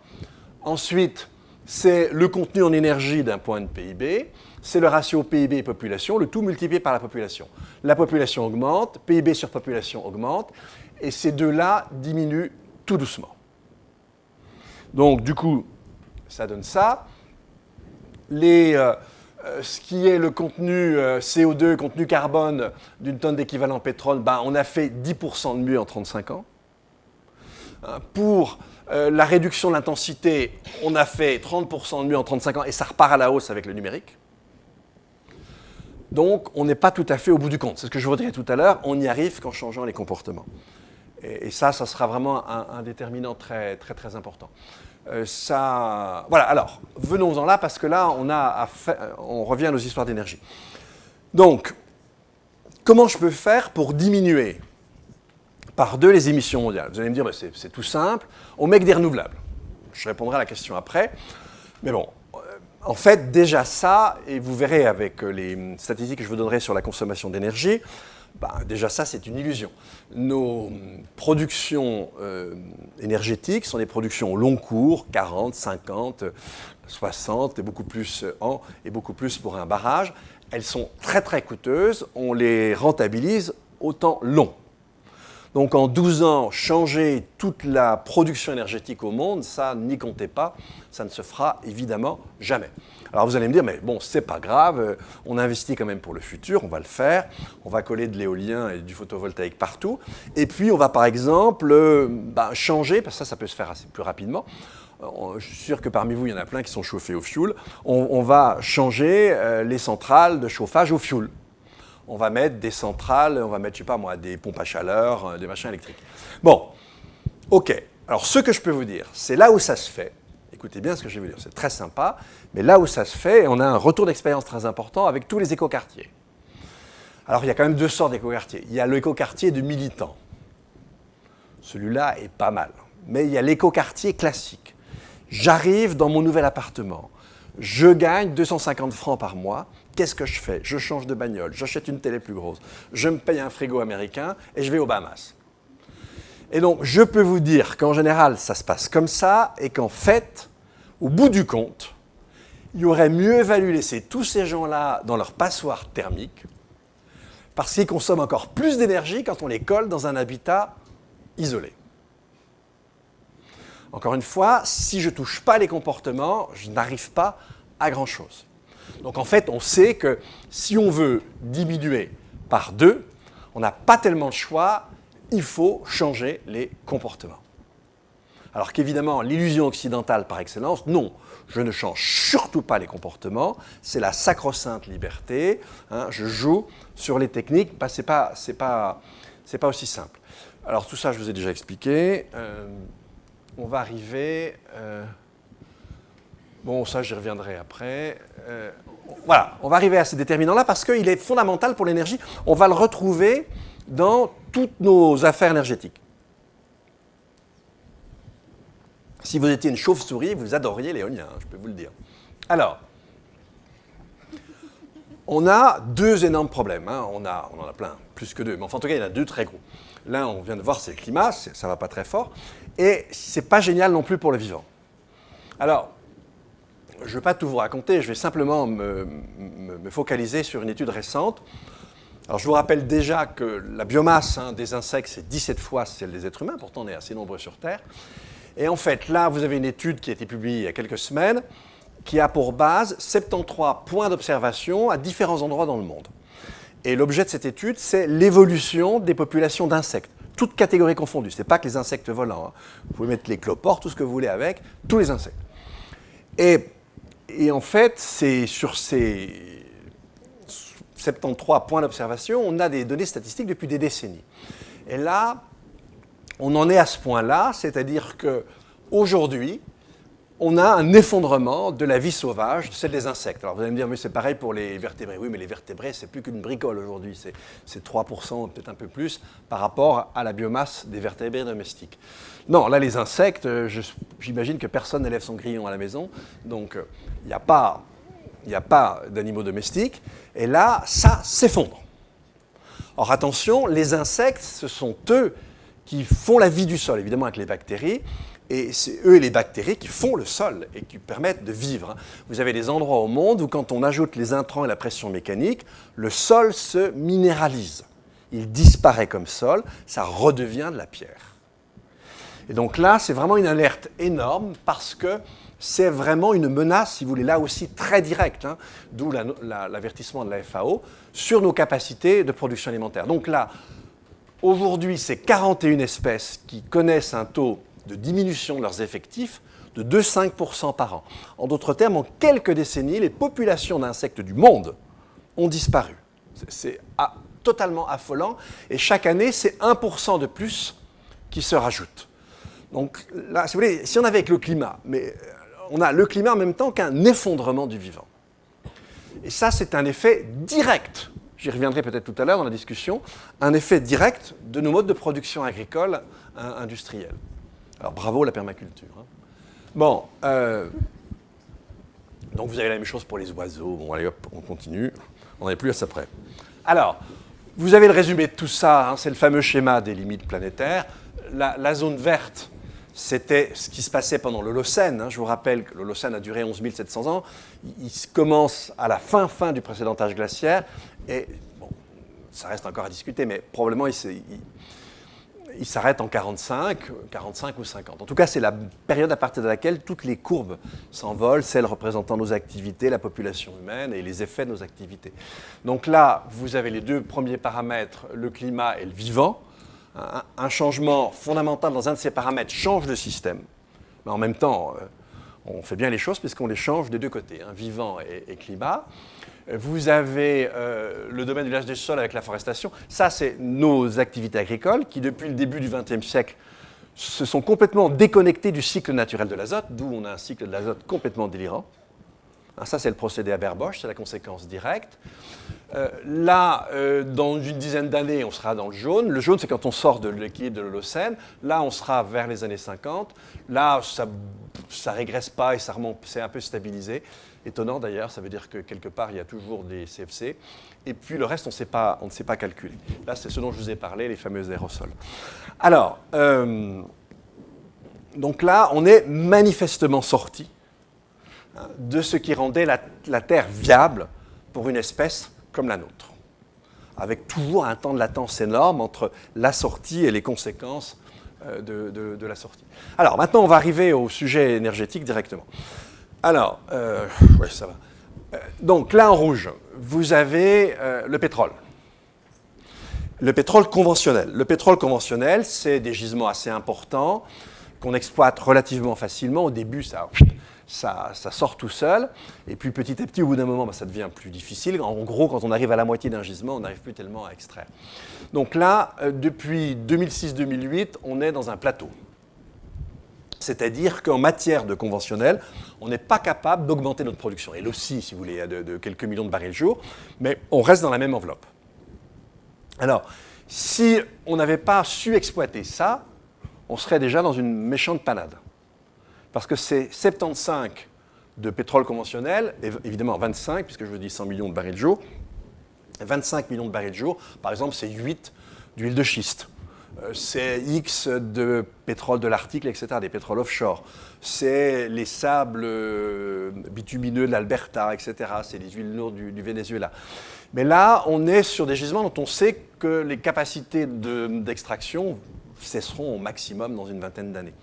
Ensuite, c'est le contenu en énergie d'un point de PIB. C'est le ratio PIB et population, le tout multiplié par la population. La population augmente, PIB sur population augmente, et ces deux-là diminuent tout doucement. Donc, du coup, ça donne ça. Ce qui est le contenu CO2, contenu carbone d'une tonne d'équivalent pétrole, on a fait 10% de mieux en 35 ans. Pour la réduction de l'intensité, on a fait 30% de mieux en 35 ans, et ça repart à la hausse avec le numérique. Donc, on n'est pas tout à fait au bout du compte. C'est ce que je vous dirais tout à l'heure. On y arrive qu'en changeant les comportements. Et ça sera vraiment un déterminant très, très, très important. Voilà, alors, venons-en là, parce que là, on revient à nos histoires d'énergie. Donc, comment je peux faire pour diminuer par 2 les émissions mondiales? Vous allez me dire, c'est tout simple, on met que des renouvelables. Je répondrai à la question après. Mais bon, en fait, déjà ça, et vous verrez avec les statistiques que je vous donnerai sur la consommation d'énergie, déjà ça, c'est une illusion. Nos productions énergétiques sont des productions au long cours, 40, 50, 60, et beaucoup plus et beaucoup plus pour un barrage. Elles sont très très coûteuses, on les rentabilise au temps long. Donc en 12 ans, changer toute la production énergétique au monde, ça, n'y comptez pas, ça ne se fera évidemment jamais. Alors vous allez me dire, mais bon, c'est pas grave, on investit quand même pour le futur, on va le faire, on va coller de l'éolien et du photovoltaïque partout, et puis on va par exemple changer, parce que ça peut se faire assez plus rapidement. Je suis sûr que parmi vous, il y en a plein qui sont chauffés au fioul. On va changer les centrales de chauffage au fioul. On va mettre des centrales, on va mettre, je sais pas moi, des pompes à chaleur, des machins électriques. Bon, ok. Alors, ce que je peux vous dire, c'est là où ça se fait. Écoutez bien ce que je vais vous dire, c'est très sympa, mais là où ça se fait, on a un retour d'expérience très important avec tous les écoquartiers. Alors, il y a quand même 2 sortes d'écoquartiers. Il y a l'écoquartier de militants. Celui-là est pas mal. Mais il y a l'écoquartier classique. J'arrive dans mon nouvel appartement. Je gagne 250 francs par mois. Qu'est-ce que je fais? Je change de bagnole, j'achète une télé plus grosse, je me paye un frigo américain et je vais aux Bahamas. Et donc, je peux vous dire qu'en général, ça se passe comme ça, et qu'en fait, au bout du compte, il aurait mieux valu laisser tous ces gens-là dans leur passoire thermique, parce qu'ils consomment encore plus d'énergie quand on les colle dans un habitat isolé. Encore une fois, si je ne touche pas les comportements, je n'arrive pas à grand-chose. Donc en fait, on sait que si on veut diminuer par 2, on n'a pas tellement de choix, il faut changer les comportements. Alors qu'évidemment, l'illusion occidentale par excellence, non, je ne change surtout pas les comportements, c'est la sacro-sainte liberté, hein, je joue sur les techniques, bah, c'est pas aussi simple. Alors tout ça, je vous ai déjà expliqué. On va arriver... bon, ça, j'y reviendrai après. Voilà, on va arriver à ce déterminant-là parce qu'il est fondamental pour l'énergie. On va le retrouver dans toutes nos affaires énergétiques. Si vous étiez une chauve-souris, vous adoriez l'éolien, je peux vous le dire. Alors, on a 2 énormes problèmes. Hein. On en a plein, plus que 2. Mais enfin, en tout cas, il y en a 2 très gros. L'un, on vient de voir, c'est le climat, ça ne va pas très fort. Et ce n'est pas génial non plus pour le vivant. Alors, je ne vais pas tout vous raconter, je vais simplement me focaliser sur une étude récente. Alors, je vous rappelle déjà que la biomasse des insectes, c'est 17 fois celle des êtres humains, pourtant on est assez nombreux sur Terre. Et en fait, là, vous avez une étude qui a été publiée il y a quelques semaines, qui a pour base 73 points d'observation à différents endroits dans le monde. Et l'objet de cette étude, c'est l'évolution des populations d'insectes, toutes catégories confondues. Ce n'est pas que les insectes volants. Hein. Vous pouvez mettre les cloportes, tout ce que vous voulez avec, tous les insectes. Et en fait, c'est sur ces 73 points d'observation, on a des données statistiques depuis des décennies. Et là, on en est à ce point-là, c'est-à-dire qu'aujourd'hui, on a un effondrement de la vie sauvage, de celle des insectes. Alors vous allez me dire, mais c'est pareil pour les vertébrés. Oui, mais les vertébrés, c'est plus qu'une bricole aujourd'hui. C'est 3%, peut-être un peu plus, par rapport à la biomasse des vertébrés domestiques. Non, là, les insectes, j'imagine que personne n'élève son grillon à la maison. Donc, il n'y a pas d'animaux domestiques. Et là, ça s'effondre. Or, attention, les insectes, ce sont eux qui font la vie du sol, évidemment avec les bactéries. Et c'est eux et les bactéries qui font le sol et qui permettent de vivre. Vous avez des endroits au monde où quand on ajoute les intrants et la pression mécanique, le sol se minéralise. Il disparaît comme sol, ça redevient de la pierre. Et donc là, c'est vraiment une alerte énorme parce que c'est vraiment une menace, si vous voulez, là aussi très directe, hein, d'où l'avertissement de la FAO, sur nos capacités de production alimentaire. Donc là, aujourd'hui, c'est 41 espèces qui connaissent un taux de diminution de leurs effectifs de 2,5% par an. En d'autres termes, en quelques décennies, les populations d'insectes du monde ont disparu. C'est totalement affolant. Et chaque année, c'est 1% de plus qui se rajoute. Donc là, si vous voulez, si on avait avec le climat, mais on a le climat en même temps qu'un effondrement du vivant. Et ça, c'est un effet direct. J'y reviendrai peut-être tout à l'heure dans la discussion. Un effet direct de nos modes de production agricole industrielle. Alors, bravo la permaculture. Hein. Bon, donc vous avez la même chose pour les oiseaux. Bon, allez hop, on continue. On n'en est plus à ça près. Alors, vous avez le résumé de tout ça. Hein, c'est le fameux schéma des limites planétaires. La zone verte, c'était ce qui se passait pendant l'Holocène. Hein. Je vous rappelle que l'Holocène a duré 11 700 ans. Il commence à la fin du précédent âge glaciaire. Et bon, ça reste encore à discuter, mais probablement il s'arrête en 45 ou 50. En tout cas, c'est la période à partir de laquelle toutes les courbes s'envolent, celles représentant nos activités, la population humaine et les effets de nos activités. Donc là, vous avez les 2 premiers paramètres, le climat et le vivant. Un changement fondamental dans un de ces paramètres change le système. Mais en même temps, on fait bien les choses puisqu'on les change des 2 côtés, hein, vivant et climat. Vous avez le domaine du lâche des sols avec la forestation. Ça, c'est nos activités agricoles qui, depuis le début du XXe siècle, se sont complètement déconnectées du cycle naturel de l'azote, d'où on a un cycle de l'azote complètement délirant. Ça, c'est le procédé Haber-Bosch, c'est la conséquence directe. Là, dans une dizaine d'années, on sera dans le jaune. Le jaune, c'est quand on sort de l'équilibre de l'Holocène. Là, on sera vers les années 50. Là, ça ne régresse pas et ça remonte, c'est un peu stabilisé. Étonnant d'ailleurs, ça veut dire que quelque part, il y a toujours des CFC. Et puis le reste, on ne sait pas calculer. Là, c'est ce dont je vous ai parlé, les fameux aérosols. Alors, donc là, on est manifestement sorti de ce qui rendait la Terre viable pour une espèce comme la nôtre, avec toujours un temps de latence énorme entre la sortie et les conséquences de la sortie. Alors, maintenant, on va arriver au sujet énergétique directement. Alors, oui, ça va. Donc, là, en rouge, vous avez le pétrole. Le pétrole conventionnel. Le pétrole conventionnel, c'est des gisements assez importants qu'on exploite relativement facilement. Au début, ça sort tout seul. Et puis petit à petit, au bout d'un moment, ça devient plus difficile. En gros, quand on arrive à la moitié d'un gisement, on n'arrive plus tellement à extraire. Donc là, depuis 2006-2008, on est dans un plateau. C'est-à-dire qu'en matière de conventionnel, on n'est pas capable d'augmenter notre production. Elle aussi, si vous voulez, de quelques millions de barils jour, mais on reste dans la même enveloppe. Alors, si on n'avait pas su exploiter ça, on serait déjà dans une méchante panade. Parce que c'est 75 de pétrole conventionnel, et évidemment 25, puisque je vous dis 100 millions de barils de jour. 25 millions de barils de jour, par exemple, c'est 8 d'huile de schiste. C'est X de pétrole de l'Arctique, etc., des pétroles offshore. C'est les sables bitumineux de l'Alberta, etc., c'est les huiles lourdes du Venezuela. Mais là, on est sur des gisements dont on sait que les capacités d'extraction cesseront au maximum dans une vingtaine d'années.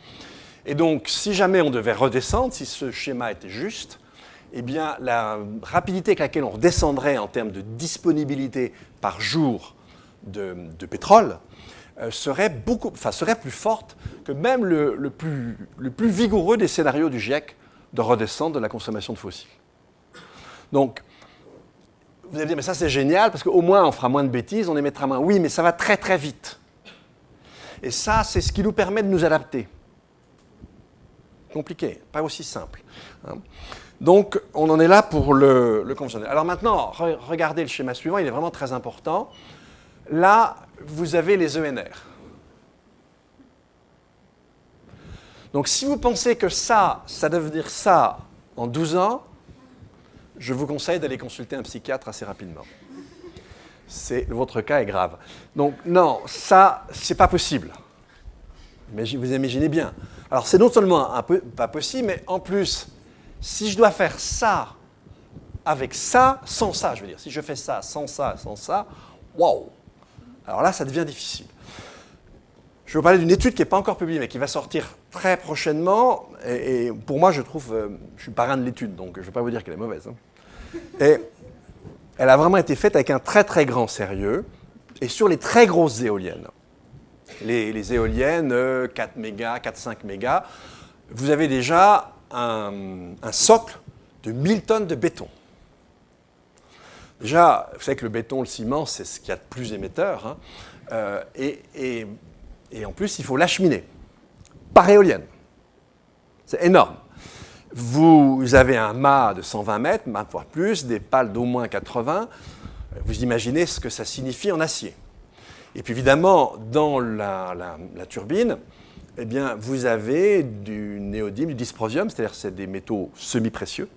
Et donc, si jamais on devait redescendre, si ce schéma était juste, eh bien, la rapidité avec laquelle on redescendrait en termes de disponibilité par jour de pétrole serait plus forte que même le plus vigoureux des scénarios du GIEC de redescendre de la consommation de fossiles. Donc, vous allez dire, mais ça c'est génial, parce qu'au moins on fera moins de bêtises, on émettra moins. Oui, mais ça va très très vite. Et ça, c'est ce qui nous permet de nous adapter. Compliqué, pas aussi simple. Donc, on en est là pour le conventionnel. Alors maintenant, regardez le schéma suivant, il est vraiment très important. Là, vous avez les ENR. Donc, si vous pensez que ça doit dire ça en 12 ans, je vous conseille d'aller consulter un psychiatre assez rapidement. Votre cas est grave. Donc, non, ça, c'est pas possible. Mais vous imaginez bien. Alors, c'est non seulement un peu pas possible, mais en plus, si je dois faire ça avec ça, sans ça, je veux dire, si je fais ça, sans ça, waouh! Alors là, ça devient difficile. Je vais vous parler d'une étude qui n'est pas encore publiée, mais qui va sortir très prochainement. Et pour moi, je suis parrain de l'étude, donc je ne vais pas vous dire qu'elle est mauvaise. Et elle a vraiment été faite avec un très très grand sérieux, et sur les très grosses éoliennes. Les éoliennes, 4 mégas, 4-5 mégas, vous avez déjà un socle de 1000 tonnes de béton. Déjà, vous savez que le béton, le ciment, c'est ce qu'il y a de plus émetteur. Et en plus, il faut l'acheminer par éolienne. C'est énorme. Vous avez un mât de 120 mètres, voire plus, des pales d'au moins 80. Vous imaginez ce que ça signifie en acier. Et puis évidemment, dans la turbine, eh bien, vous avez du néodyme, du dysprosium, c'est-à-dire c'est des métaux semi-précieux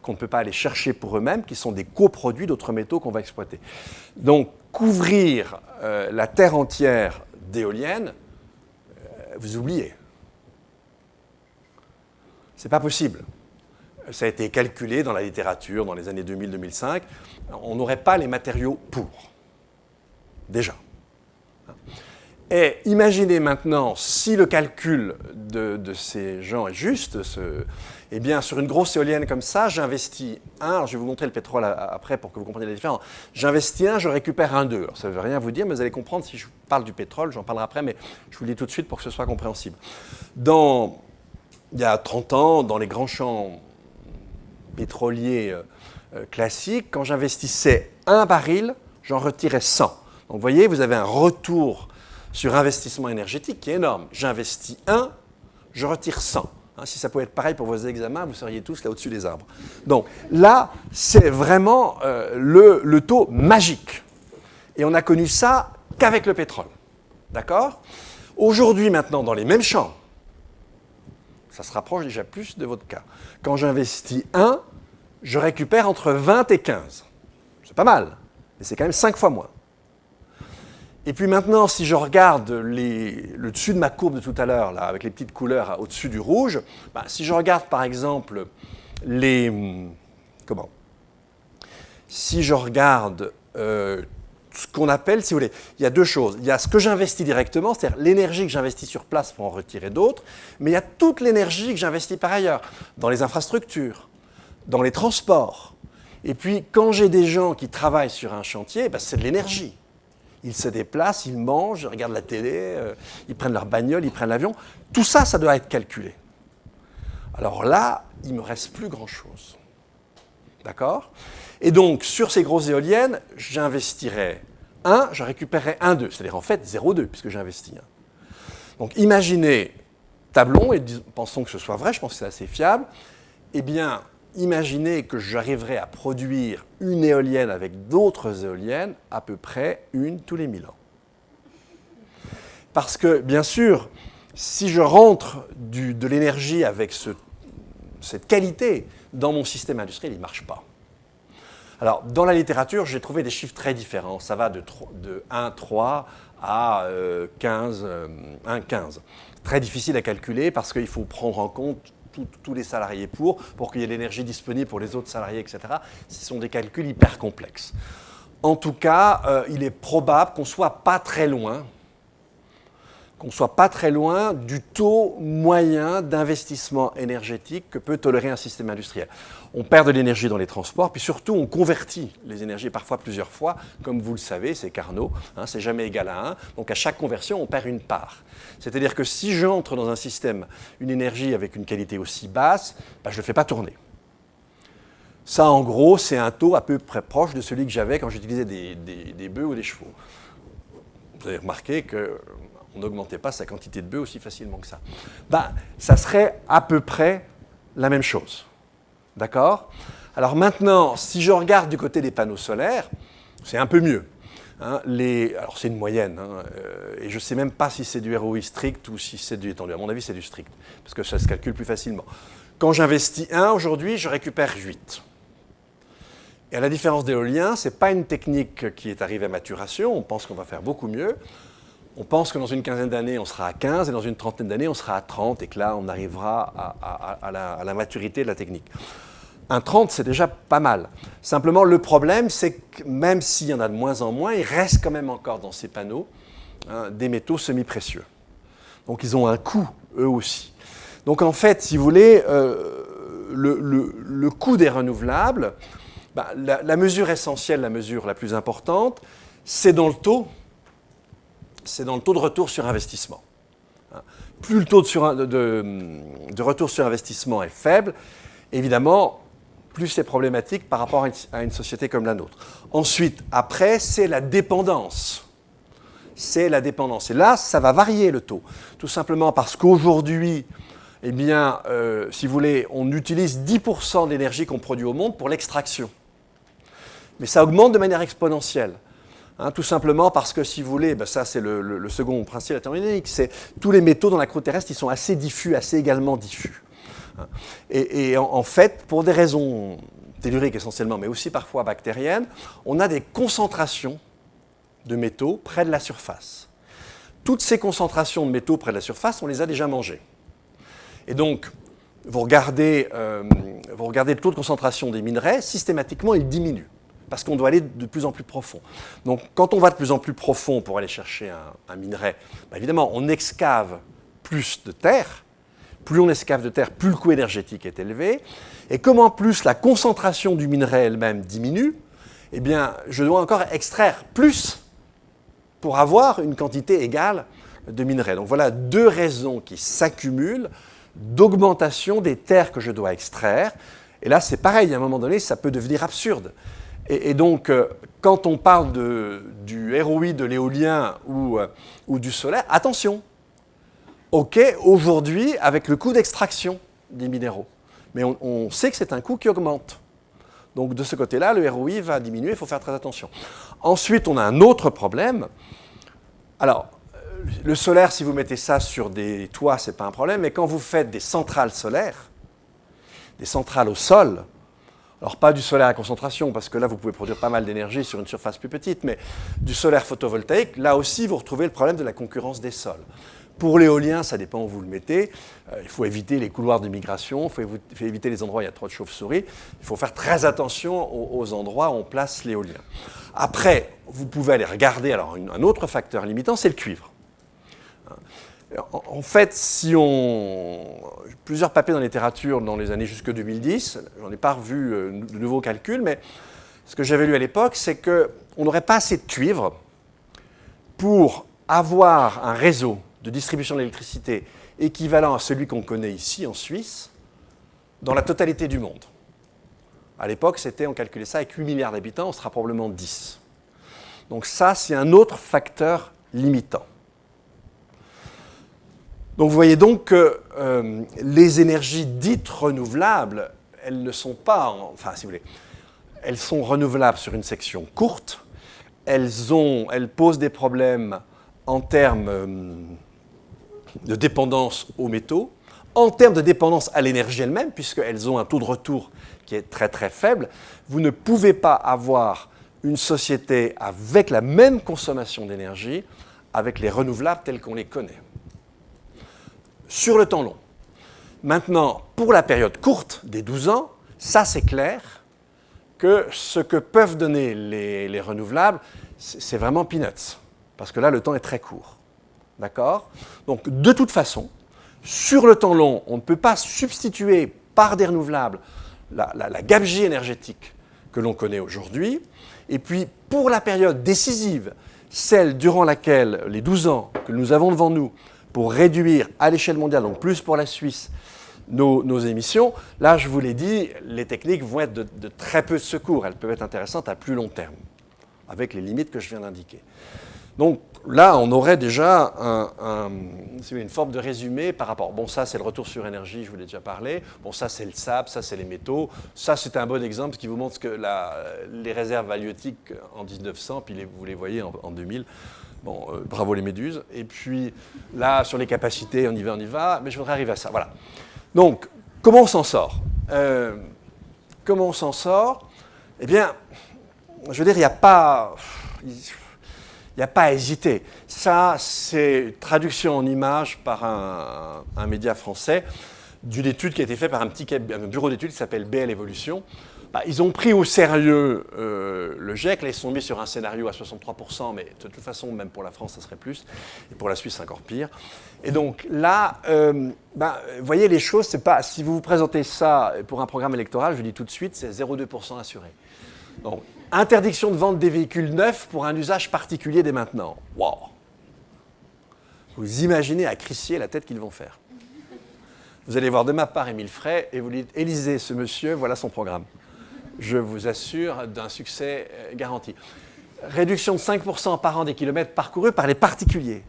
qu'on ne peut pas aller chercher pour eux-mêmes, qui sont des coproduits d'autres métaux qu'on va exploiter. Donc, couvrir la terre entière d'éoliennes, vous oubliez. Ce n'est pas possible. Ça a été calculé dans la littérature, dans les années 2000-2005. On n'aurait pas les matériaux pour. Déjà. Et imaginez maintenant, si le calcul de ces gens est juste, eh bien, sur une grosse éolienne comme ça, j'investis un, alors je vais vous montrer le pétrole après pour que vous compreniez la différence, j'investis un, je récupère un 2. Alors, ça ne veut rien vous dire, mais vous allez comprendre si je parle du pétrole, j'en parlerai après, mais je vous le dis tout de suite pour que ce soit compréhensible. Il y a 30 ans, dans les grands champs pétroliers classiques, quand j'investissais un baril, j'en retirais 100. Donc vous voyez, vous avez un retour sur investissement énergétique qui est énorme. J'investis 1, je retire 100. Hein, si ça pouvait être pareil pour vos examens, vous seriez tous là au-dessus des arbres. Donc là, c'est vraiment le taux magique. Et on n'a connu ça qu'avec le pétrole. D'accord? Aujourd'hui, maintenant, dans les mêmes champs, ça se rapproche déjà plus de votre cas. Quand j'investis 1, je récupère entre 20 et 15. C'est pas mal, mais c'est quand même 5 fois moins. Et puis maintenant, si je regarde le dessus de ma courbe de tout à l'heure, là, avec les petites couleurs au-dessus du rouge, si je regarde par exemple si je regarde ce qu'on appelle, si vous voulez, il y a deux choses. Il y a ce que j'investis directement, c'est-à-dire l'énergie que j'investis sur place pour en retirer d'autres, mais il y a toute l'énergie que j'investis par ailleurs, dans les infrastructures, dans les transports. Et puis, quand j'ai des gens qui travaillent sur un chantier, c'est de l'énergie. Ils se déplacent, ils mangent, ils regardent la télé, ils prennent leur bagnole, ils prennent l'avion. Tout ça, ça doit être calculé. Alors là, il ne me reste plus grand-chose. D'accord? Et donc, sur ces grosses éoliennes, j'investirais 1, je récupérerais 1,2. C'est-à-dire en fait 0,2, puisque j'ai investi 1. Donc imaginez, tablons, et pensons que ce soit vrai, je pense que c'est assez fiable, eh bien, imaginez que j'arriverais à produire une éolienne avec d'autres éoliennes, à peu près une tous les 1000 ans. Parce que, bien sûr, si je rentre de l'énergie avec cette qualité dans mon système industriel, il ne marche pas. Alors, dans la littérature, j'ai trouvé des chiffres très différents. Ça va de 1,3 à 1,15. Très difficile à calculer parce qu'il faut prendre en compte tous les salariés pour qu'il y ait l'énergie disponible pour les autres salariés, etc. Ce sont des calculs hyper complexes. En tout cas, il est probable qu'on ne soit pas très loin du taux moyen d'investissement énergétique que peut tolérer un système industriel. On perd de l'énergie dans les transports, puis surtout on convertit les énergies parfois plusieurs fois. Comme vous le savez, c'est Carnot, c'est jamais égal à 1. Donc à chaque conversion, on perd une part. C'est-à-dire que si j'entre dans un système, une énergie avec une qualité aussi basse, je ne le fais pas tourner. Ça, en gros, c'est un taux à peu près proche de celui que j'avais quand j'utilisais des bœufs ou des chevaux. Vous avez remarqué qu'on n'augmentait pas sa quantité de bœufs aussi facilement que ça. Ça serait à peu près la même chose. D'accord? Alors maintenant, si je regarde du côté des panneaux solaires, c'est un peu mieux. Alors c'est une moyenne, et je ne sais même pas si c'est du ROI strict ou si c'est du étendu. À mon avis, c'est du strict, parce que ça se calcule plus facilement. Quand j'investis 1 aujourd'hui, je récupère 8. Et à la différence d'éolien, ce n'est pas une technique qui est arrivée à maturation. On pense qu'on va faire beaucoup mieux. On pense que dans une quinzaine d'années, on sera à 15, et dans une trentaine d'années, on sera à 30, et que là, on arrivera à la maturité de la technique. Un 30, c'est déjà pas mal. Simplement, le problème, c'est que même s'il y en a de moins en moins, il reste quand même encore dans ces panneaux des métaux semi-précieux. Donc, ils ont un coût, eux aussi. Donc, en fait, si vous voulez, le coût des renouvelables, la mesure essentielle, la mesure la plus importante, c'est dans le taux. C'est dans le taux de retour sur investissement. Plus le taux de retour sur investissement est faible, évidemment, plus c'est problématique par rapport à une société comme la nôtre. Ensuite, après, c'est la dépendance. C'est la dépendance. Et là, ça va varier le taux. Tout simplement parce qu'aujourd'hui, eh bien, si vous voulez, on utilise 10% de l'énergie qu'on produit au monde pour l'extraction. Mais ça augmente de manière exponentielle. Tout simplement parce que, si vous voulez, ça c'est le second principe de la thermodynamique, c'est tous les métaux dans la croûte terrestre, ils sont assez diffus, assez également diffus. Et en fait, pour des raisons telluriques essentiellement, mais aussi parfois bactériennes, on a des concentrations de métaux près de la surface. Toutes ces concentrations de métaux près de la surface, on les a déjà mangées. Et donc, vous regardez le taux de concentration des minerais, systématiquement, il diminue. Parce qu'on doit aller de plus en plus profond. Donc, quand on va de plus en plus profond pour aller chercher un minerai, évidemment, on excave plus de terre. Plus on excave de terre, plus le coût énergétique est élevé. Et comme en plus la concentration du minerai elle-même diminue, eh bien, je dois encore extraire plus pour avoir une quantité égale de minerai. Donc voilà deux raisons qui s'accumulent d'augmentation des terres que je dois extraire. Et là, c'est pareil, à un moment donné, ça peut devenir absurde. Et donc, quand on parle du ROI de l'éolien ou du solaire, attention, OK, aujourd'hui, avec le coût d'extraction des minéraux. Mais on sait que c'est un coût qui augmente. Donc de ce côté-là, le ROI va diminuer, il faut faire très attention. Ensuite, on a un autre problème. Alors, le solaire, si vous mettez ça sur des toits, ce n'est pas un problème, mais quand vous faites des centrales solaires, des centrales au sol, alors pas du solaire à concentration, parce que là, vous pouvez produire pas mal d'énergie sur une surface plus petite, mais du solaire photovoltaïque, là aussi, vous retrouvez le problème de la concurrence des sols. Pour l'éolien, ça dépend où vous le mettez. Il faut éviter les couloirs de migration, il faut éviter les endroits où il y a trop de chauves-souris. Il faut faire très attention aux endroits où on place l'éolien. Après, vous pouvez aller regarder, alors un autre facteur limitant, c'est le cuivre. En fait, plusieurs papiers dans la littérature dans les années jusque 2010, j'en ai pas revu de nouveaux calculs, mais ce que j'avais lu à l'époque, c'est qu'on n'aurait pas assez de cuivre pour avoir un réseau de distribution de l'électricité équivalent à celui qu'on connaît ici en Suisse dans la totalité du monde. À l'époque, on calculait ça avec 8 milliards d'habitants, on sera probablement 10. Donc ça, c'est un autre facteur limitant. Donc vous voyez donc que les énergies dites renouvelables, elles ne sont pas, enfin si vous voulez, elles sont renouvelables sur une section courte, elles posent des problèmes en termes de dépendance aux métaux, en termes de dépendance à l'énergie elle-même, puisqu'elles ont un taux de retour qui est très très faible. Vous ne pouvez pas avoir une société avec la même consommation d'énergie avec les renouvelables tels qu'on les connaît. Sur le temps long. Maintenant, pour la période courte, des 12 ans, ça c'est clair que ce que peuvent donner les renouvelables, c'est vraiment peanuts. Parce que là, le temps est très court. D'accord ? Donc, de toute façon, sur le temps long, on ne peut pas substituer par des renouvelables la gabegie énergétique que l'on connaît aujourd'hui. Et puis, pour la période décisive, celle durant laquelle, les 12 ans que nous avons devant nous, pour réduire à l'échelle mondiale, donc plus pour la Suisse, nos émissions, là, je vous l'ai dit, les techniques vont être de très peu de secours. Elles peuvent être intéressantes à plus long terme, avec les limites que je viens d'indiquer. Donc là, on aurait déjà une forme de résumé par rapport. Bon, ça, c'est le retour sur énergie, je vous l'ai déjà parlé. Bon, ça, c'est le sable, ça, c'est les métaux. Ça, c'est un bon exemple qui vous montre que les réserves halieutiques en 1900, puis vous les voyez en 2000. Bon, bravo les méduses. Et puis là, sur les capacités, on y va, mais je voudrais arriver à ça. Voilà. Donc, comment on s'en sort Comment on s'en sort Eh bien, je veux dire, il n'y a pas à hésiter. Ça, c'est traduction en images par un média français d'une étude qui a été faite par un bureau d'études qui s'appelle BL Evolution. Ils ont pris au sérieux le GIEC, là ils sont mis sur un scénario à 63%, mais de toute façon, même pour la France, ça serait plus, et pour la Suisse, encore pire. Et donc là, vous voyez, les choses, c'est pas, si vous vous présentez ça pour un programme électoral, je vous dis tout de suite, c'est 0,2% assuré. Donc, interdiction de vente des véhicules neufs pour un usage particulier dès maintenant. Waouh! Vous imaginez à Crissier la tête qu'ils vont faire. Vous allez voir de ma part Émile Frey et vous dites, élisez ce monsieur, voilà son programme. Je vous assure d'un succès garanti. Réduction de 5% par an des kilomètres parcourus par les particuliers.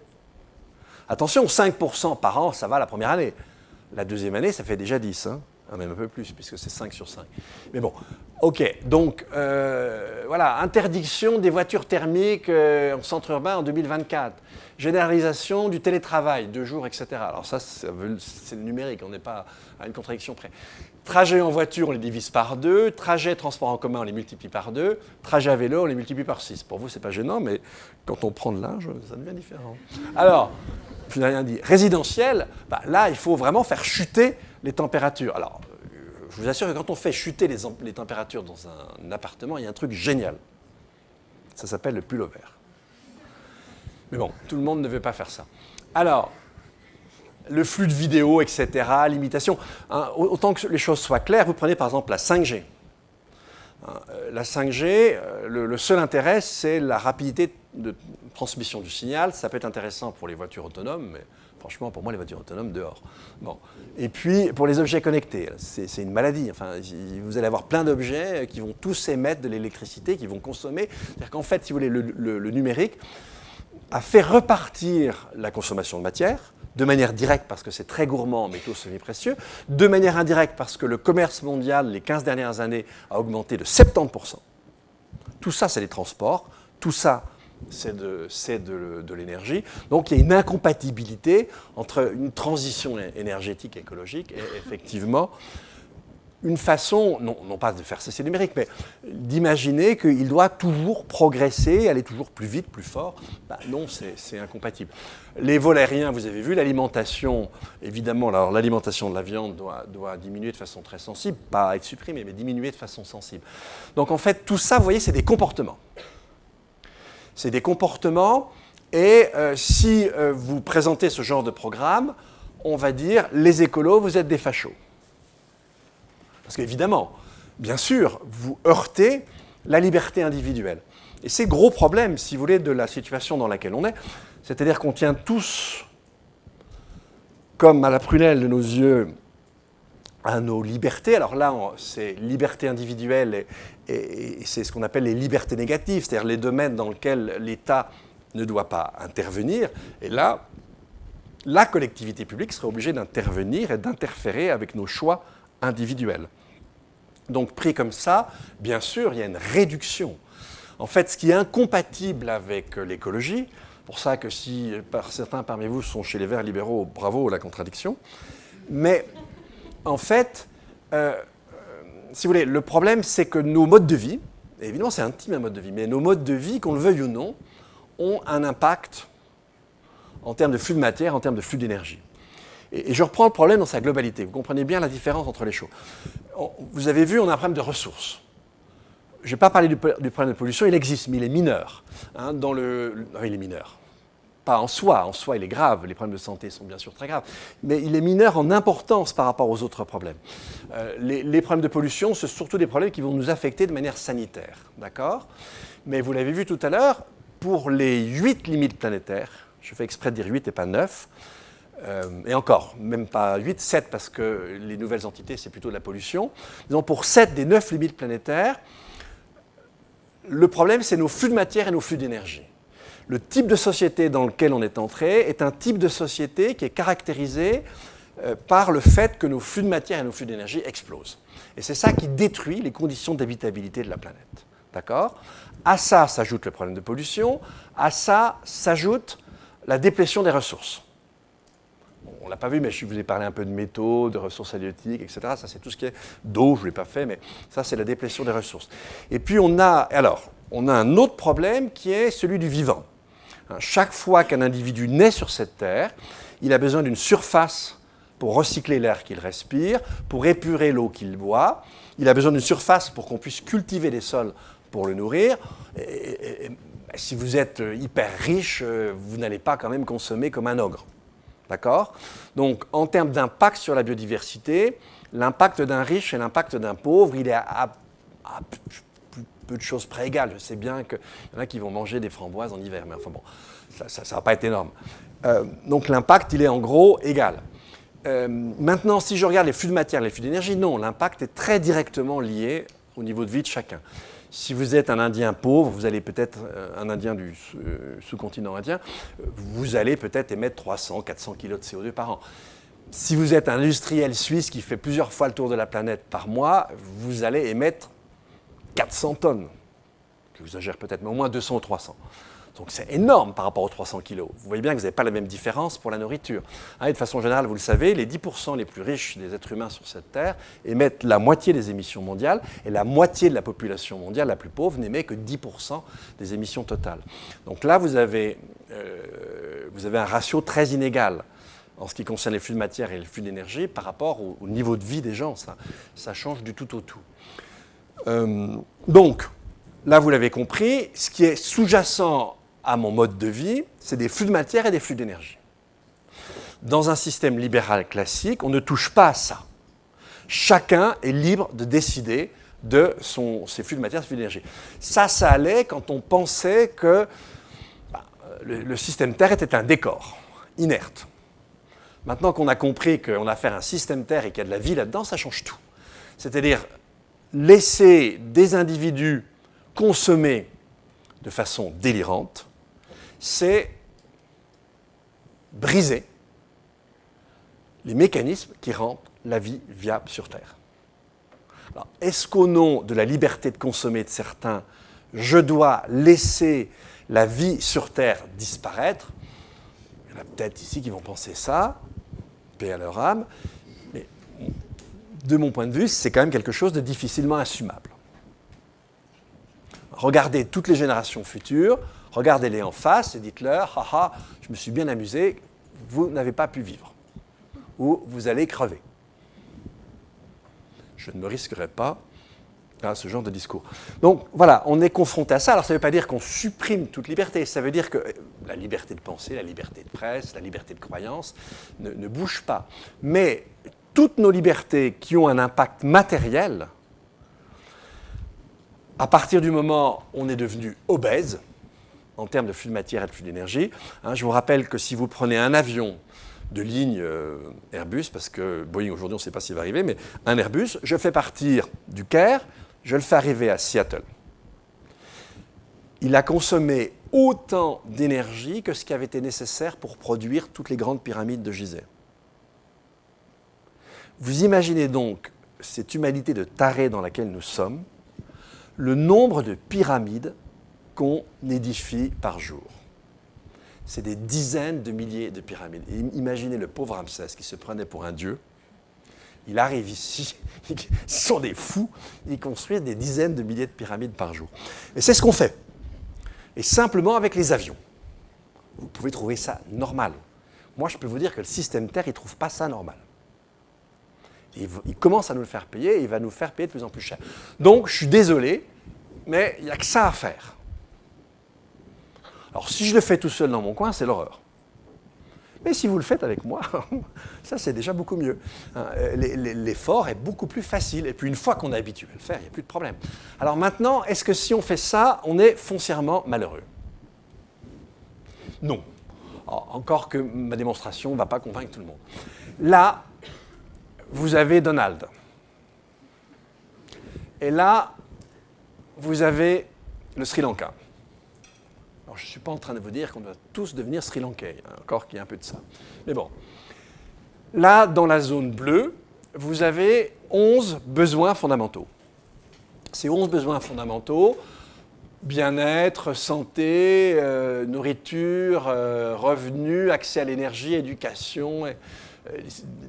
Attention, 5% par an, ça va la première année. La deuxième année, ça fait déjà 10, hein. Même un peu plus, puisque c'est 5 sur 5. Mais bon, ok. Donc, voilà, interdiction des voitures thermiques en centre urbain en 2024. Généralisation du télétravail, 2 jours, etc. Alors ça, c'est le numérique, on n'est pas à une contradiction près. Trajets en voiture, on les divise par 2. Trajets transport en commun, on les multiplie par 2. Trajets à vélo, on les multiplie par 6. Pour vous, c'est pas gênant, mais quand on prend de l'âge, ça devient différent. Alors, je n'ai rien dit. Résidentiel, là, il faut vraiment faire chuter les températures. Alors, je vous assure que quand on fait chuter les températures dans un appartement, il y a un truc génial. Ça s'appelle le pullover. Mais bon, tout le monde ne veut pas faire ça. Alors, le flux de vidéos, etc., l'imitation. Autant que les choses soient claires, vous prenez par exemple la 5G. La 5G, le seul intérêt, c'est la rapidité de transmission du signal. Ça peut être intéressant pour les voitures autonomes, mais franchement, pour moi, les voitures autonomes, dehors. Bon. Et puis, pour les objets connectés, c'est une maladie. Enfin, vous allez avoir plein d'objets qui vont tous émettre de l'électricité, qui vont consommer. C'est-à-dire qu'en fait, si vous voulez, le numérique, a fait repartir la consommation de matière, de manière directe parce que c'est très gourmand en métaux semi-précieux, de manière indirecte parce que le commerce mondial, les 15 dernières années, a augmenté de 70%. Tout ça, c'est les transports, tout ça, c'est de l'énergie. Donc il y a une incompatibilité entre une transition énergétique écologique et effectivement une façon, non pas de faire cesser le numérique, mais d'imaginer qu'il doit toujours progresser, aller toujours plus vite, plus fort. Ben non, c'est incompatible. Les vols aériens, vous avez vu, l'alimentation, évidemment, alors l'alimentation de la viande doit diminuer de façon très sensible, pas être supprimée, mais diminuer de façon sensible. Donc en fait, tout ça, vous voyez, c'est des comportements. C'est des comportements, et si vous présentez ce genre de programme, on va dire, les écolos, vous êtes des fachos. Parce qu'évidemment, bien sûr, vous heurtez la liberté individuelle. Et c'est gros problème, si vous voulez, de la situation dans laquelle on est. C'est-à-dire qu'on tient tous, comme à la prunelle de nos yeux, à nos libertés. Alors là, c'est liberté individuelle et c'est ce qu'on appelle les libertés négatives, c'est-à-dire les domaines dans lesquels l'État ne doit pas intervenir. Et là, la collectivité publique serait obligée d'intervenir et d'interférer avec nos choix individuels. Donc pris comme ça, bien sûr, il y a une réduction. En fait, ce qui est incompatible avec l'écologie, pour ça que si certains parmi vous sont chez les Verts libéraux, bravo, la contradiction. Mais en fait, si vous voulez, le problème, c'est que nos modes de vie, et évidemment c'est intime un mode de vie, mais nos modes de vie, qu'on le veuille ou non, ont un impact en termes de flux de matière, en termes de flux d'énergie. Et je reprends le problème dans sa globalité. Vous comprenez bien la différence entre les choses. Vous avez vu, on a un problème de ressources. Je ne vais pas parler du problème de pollution, il existe, mais il est mineur. Hein, non, il est mineur. Pas en soi il est grave, les problèmes de santé sont bien sûr très graves, mais il est mineur en importance par rapport aux autres problèmes. Les problèmes de pollution, c'est surtout des problèmes qui vont nous affecter de manière sanitaire, d'accord ? Mais vous l'avez vu tout à l'heure, pour les 8 limites planétaires, je fais exprès de dire 8 et pas 9, et encore, même pas 8, 7, parce que les nouvelles entités, c'est plutôt de la pollution. Disons, pour 7 des 9 limites planétaires, le problème, c'est nos flux de matière et nos flux d'énergie. Le type de société dans lequel on est entré est un type de société qui est caractérisé par le fait que nos flux de matière et nos flux d'énergie explosent. Et c'est ça qui détruit les conditions d'habitabilité de la planète. D'accord ? À ça s'ajoute le problème de pollution, à ça s'ajoute la déplétion des ressources. On ne l'a pas vu, mais je vous ai parlé un peu de métaux, de ressources halieutiques, etc. Ça, c'est tout ce qui est d'eau, je ne l'ai pas fait, mais ça, c'est la déplétion des ressources. Et puis, on a un autre problème qui est celui du vivant. Chaque fois qu'un individu naît sur cette terre, il a besoin d'une surface pour recycler l'air qu'il respire, pour épurer l'eau qu'il boit. Il a besoin d'une surface pour qu'on puisse cultiver les sols pour le nourrir. Et si vous êtes hyper riche, vous n'allez pas quand même consommer comme un ogre. D'accord ? Donc, en termes d'impact sur la biodiversité, l'impact d'un riche et l'impact d'un pauvre, il est à peu de choses près égales. Je sais bien qu'il y en a qui vont manger des framboises en hiver, mais enfin bon, ça ne va pas être énorme. Donc, l'impact, il est en gros égal. Maintenant, si je regarde les flux de matière, les flux d'énergie, non, l'impact est très directement lié au niveau de vie de chacun. Si vous êtes un Indien pauvre, vous allez peut-être, un Indien du sous-continent indien, vous allez peut-être émettre 300, 400 kg de CO2 par an. Si vous êtes un industriel suisse qui fait plusieurs fois le tour de la planète par mois, vous allez émettre 400 tonnes, que vous exagérez peut-être, mais au moins 200 ou 300. Donc c'est énorme par rapport aux 300 kg. Vous voyez bien que vous n'avez pas la même différence pour la nourriture. Et de façon générale, vous le savez, les 10% les plus riches des êtres humains sur cette Terre émettent la moitié des émissions mondiales, et la moitié de la population mondiale, la plus pauvre, n'émet que 10% des émissions totales. Donc là, vous avez un ratio très inégal en ce qui concerne les flux de matière et les flux d'énergie par rapport au niveau de vie des gens. Ça change du tout au tout. Donc, là, vous l'avez compris, ce qui est sous-jacent à mon mode de vie, c'est des flux de matière et des flux d'énergie. Dans un système libéral classique, on ne touche pas à ça. Chacun est libre de décider de ses flux de matière et ses flux d'énergie. Ça allait quand on pensait que le système Terre était un décor, inerte. Maintenant qu'on a compris qu'on a affaire à un système Terre et qu'il y a de la vie là-dedans, ça change tout. C'est-à-dire laisser des individus consommer de façon délirante, c'est briser les mécanismes qui rendent la vie viable sur Terre. Alors, est-ce qu'au nom de la liberté de consommer de certains, je dois laisser la vie sur Terre disparaître? Il y en a peut-être ici qui vont penser ça, paix à leur âme, mais de mon point de vue, c'est quand même quelque chose de difficilement assumable. Regardez toutes les générations futures, regardez-les en face et dites-leur, haha, je me suis bien amusé, vous n'avez pas pu vivre, ou vous allez crever. Je ne me risquerai pas à ce genre de discours. Donc voilà, on est confronté à ça. Alors ça ne veut pas dire qu'on supprime toute liberté, ça veut dire que la liberté de penser, la liberté de presse, la liberté de croyance ne bougent pas. Mais toutes nos libertés qui ont un impact matériel, à partir du moment où on est devenu obèse, en termes de flux de matière et de flux d'énergie, je vous rappelle que si vous prenez un avion de ligne Airbus, parce que Boeing aujourd'hui on ne sait pas s'il va arriver, mais un Airbus, je fais partir du Caire, je le fais arriver à Seattle. Il a consommé autant d'énergie que ce qui avait été nécessaire pour produire toutes les grandes pyramides de Gizeh. Vous imaginez donc cette humanité de tarés dans laquelle nous sommes, le nombre de pyramides qu'on édifie par jour. C'est des dizaines de milliers de pyramides. Et imaginez le pauvre Ramsès qui se prenait pour un dieu. Il arrive ici, ils sont des fous, ils construisent des dizaines de milliers de pyramides par jour. Et c'est ce qu'on fait. Et simplement avec les avions. Vous pouvez trouver ça normal. Moi, je peux vous dire que le système Terre, il ne trouve pas ça normal. Il commence à nous le faire payer et il va nous faire payer de plus en plus cher. Donc, je suis désolé, mais il n'y a que ça à faire. Alors, si je le fais tout seul dans mon coin, c'est l'horreur. Mais si vous le faites avec moi, ça, c'est déjà beaucoup mieux. L'effort est beaucoup plus facile. Et puis, une fois qu'on est habitué à le faire, il n'y a plus de problème. Alors maintenant, est-ce que si on fait ça, on est foncièrement malheureux? Non. Encore que ma démonstration ne va pas convaincre tout le monde. Là, vous avez Donald. Et là, vous avez le Sri Lanka. Alors, je ne suis pas en train de vous dire qu'on doit tous devenir Sri Lankais, encore qu'il y a un peu de ça. Mais bon. Là, dans la zone bleue, vous avez 11 besoins fondamentaux. Ces 11 besoins fondamentaux, bien-être, santé, nourriture, revenus, accès à l'énergie, éducation,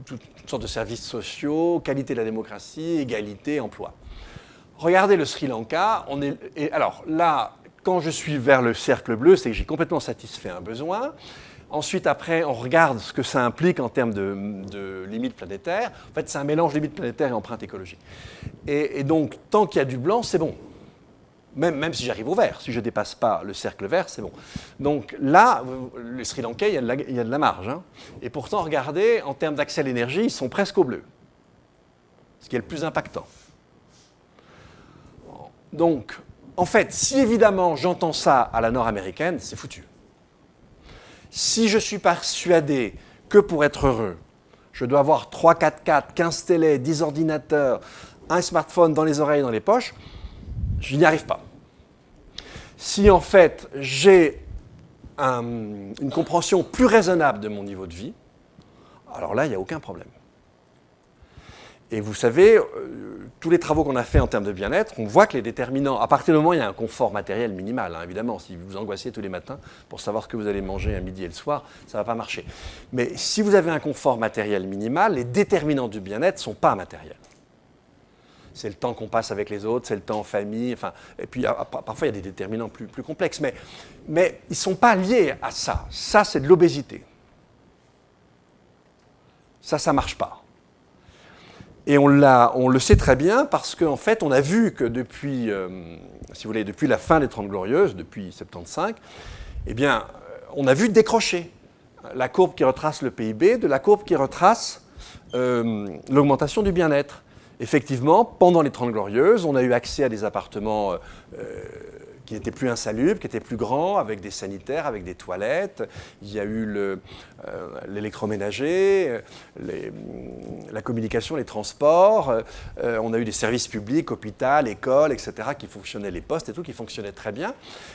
toutes sortes de services sociaux, qualité de la démocratie, égalité, emploi. Regardez le Sri Lanka. Alors là, quand je suis vers le cercle bleu, c'est que j'ai complètement satisfait un besoin. Ensuite, après, on regarde ce que ça implique en termes de limites planétaires. En fait, c'est un mélange de limites planétaires et empreinte écologique. Et donc, tant qu'il y a du blanc, c'est bon. Même si j'arrive au vert, si je ne dépasse pas le cercle vert, c'est bon. Donc là, le Sri Lankais, il y a de la marge. Et pourtant, regardez, en termes d'accès à l'énergie, ils sont presque au bleu. Ce qui est le plus impactant. Donc, en fait, si évidemment j'entends ça à la nord-américaine, c'est foutu. Si je suis persuadé que pour être heureux, je dois avoir 3 4x4, 15 télés, 10 ordinateurs, un smartphone dans les oreilles et dans les poches, je n'y arrive pas. Si en fait j'ai une compréhension plus raisonnable de mon niveau de vie, alors là, il n'y a aucun problème. Et vous savez, tous les travaux qu'on a faits en termes de bien-être, on voit que les déterminants, à partir du moment où il y a un confort matériel minimal, évidemment, si vous vous angoissez tous les matins pour savoir ce que vous allez manger à midi et le soir, ça ne va pas marcher. Mais si vous avez un confort matériel minimal, les déterminants du bien-être ne sont pas matériels. C'est le temps qu'on passe avec les autres, c'est le temps en famille, enfin, et puis parfois il y a des déterminants plus complexes, mais ils ne sont pas liés à ça. Ça, c'est de l'obésité. Ça ne marche pas. Et on le sait très bien parce qu'en fait, on a vu que depuis, si vous voulez, depuis la fin des 30 Glorieuses, depuis 75, eh bien, on a vu décrocher la courbe qui retrace le PIB de la courbe qui retrace l'augmentation du bien-être. Effectivement, pendant les 30 Glorieuses, on a eu accès à des appartements qui n'était plus insalubre, qui était plus grand, avec des sanitaires, avec des toilettes. Il y a eu l'électroménager, la communication, les transports. On a eu des services publics, hôpital, école, etc., qui fonctionnaient, les postes et tout, qui fonctionnaient très bien.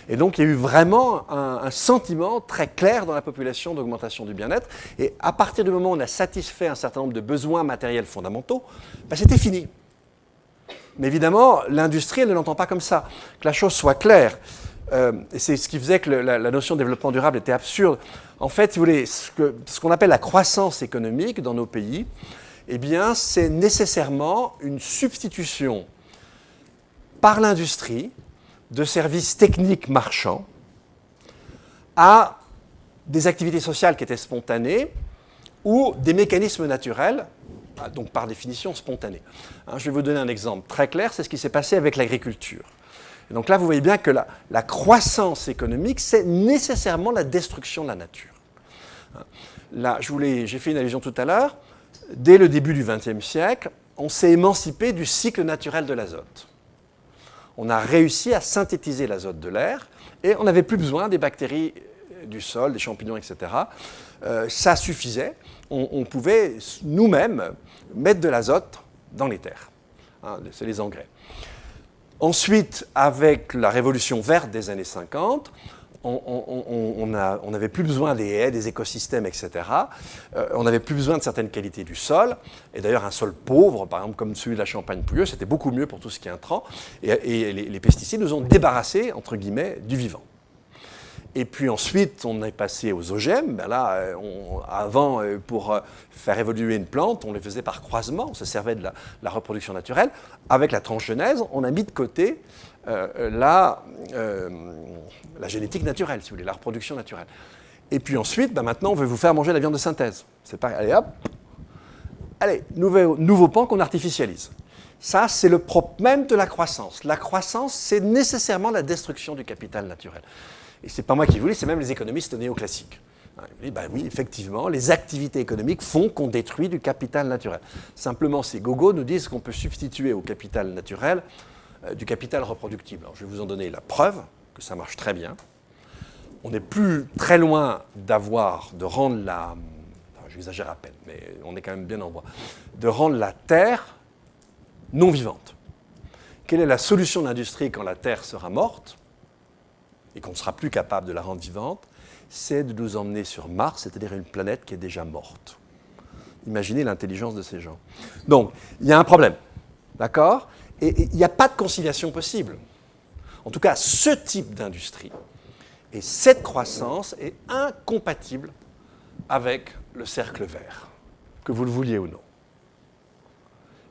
Et donc, il y a eu vraiment un sentiment très clair dans la population d'augmentation du bien-être. Et à partir du moment où on a satisfait un certain nombre de besoins matériels fondamentaux, ben, c'était fini. Mais évidemment, l'industrie, elle ne l'entend pas comme ça. Que la chose soit claire. Et c'est ce qui faisait que la notion de développement durable était absurde. En fait, si vous voulez, ce qu'on appelle la croissance économique dans nos pays, eh bien, c'est nécessairement une substitution par l'industrie de services techniques marchands à des activités sociales qui étaient spontanées ou des mécanismes naturels, donc par définition spontanés. Je vais vous donner un exemple très clair, c'est ce qui s'est passé avec l'agriculture. Et donc là, vous voyez bien que la croissance économique, c'est nécessairement la destruction de la nature. Là, j'ai fait une allusion tout à l'heure, dès le début du XXe siècle, on s'est émancipé du cycle naturel de l'azote. On a réussi à synthétiser l'azote de l'air et on n'avait plus besoin des bactéries du sol, des champignons, etc. Ça suffisait. On pouvait nous-mêmes mettre de l'azote dans les terres. C'est les engrais. Ensuite, avec la révolution verte des années 50, on n'avait plus besoin des haies, des écosystèmes, etc. On n'avait plus besoin de certaines qualités du sol. Et d'ailleurs, un sol pauvre, par exemple comme celui de la Champagne-Pouilleuse, c'était beaucoup mieux pour tout ce qui est intrant. Et les pesticides nous ont débarrassés, entre guillemets, du vivant. Et puis ensuite, on est passé aux OGM. Ben là, avant, pour faire évoluer une plante, on les faisait par croisement, on se servait de la reproduction naturelle. Avec la transgenèse, on a mis de côté la génétique naturelle, si vous voulez, la reproduction naturelle. Et puis ensuite, ben maintenant, on veut vous faire manger la viande de synthèse. C'est pareil, allez hop, allez, nouveau pan qu'on artificialise. Ça, c'est le propre même de la croissance. La croissance, c'est nécessairement la destruction du capital naturel. Et ce n'est pas moi qui vous le dis, c'est même les économistes néoclassiques. Ils disent, ben oui, effectivement, les activités économiques font qu'on détruit du capital naturel. Simplement, ces gogos nous disent qu'on peut substituer au capital naturel du capital reproductible. Alors, je vais vous en donner la preuve que ça marche très bien. On n'est plus très loin de rendre la... J'exagère à peine, mais on est quand même bien en voie. De rendre la Terre non vivante. Quelle est la solution de l'industrie quand la Terre sera morte et qu'on ne sera plus capable de la rendre vivante? C'est de nous emmener sur Mars, c'est-à-dire une planète qui est déjà morte. Imaginez l'intelligence de ces gens. Donc, il y a un problème, d'accord? Et il n'y a pas de conciliation possible. En tout cas, ce type d'industrie et cette croissance est incompatible avec le cercle vert, que vous le vouliez ou non.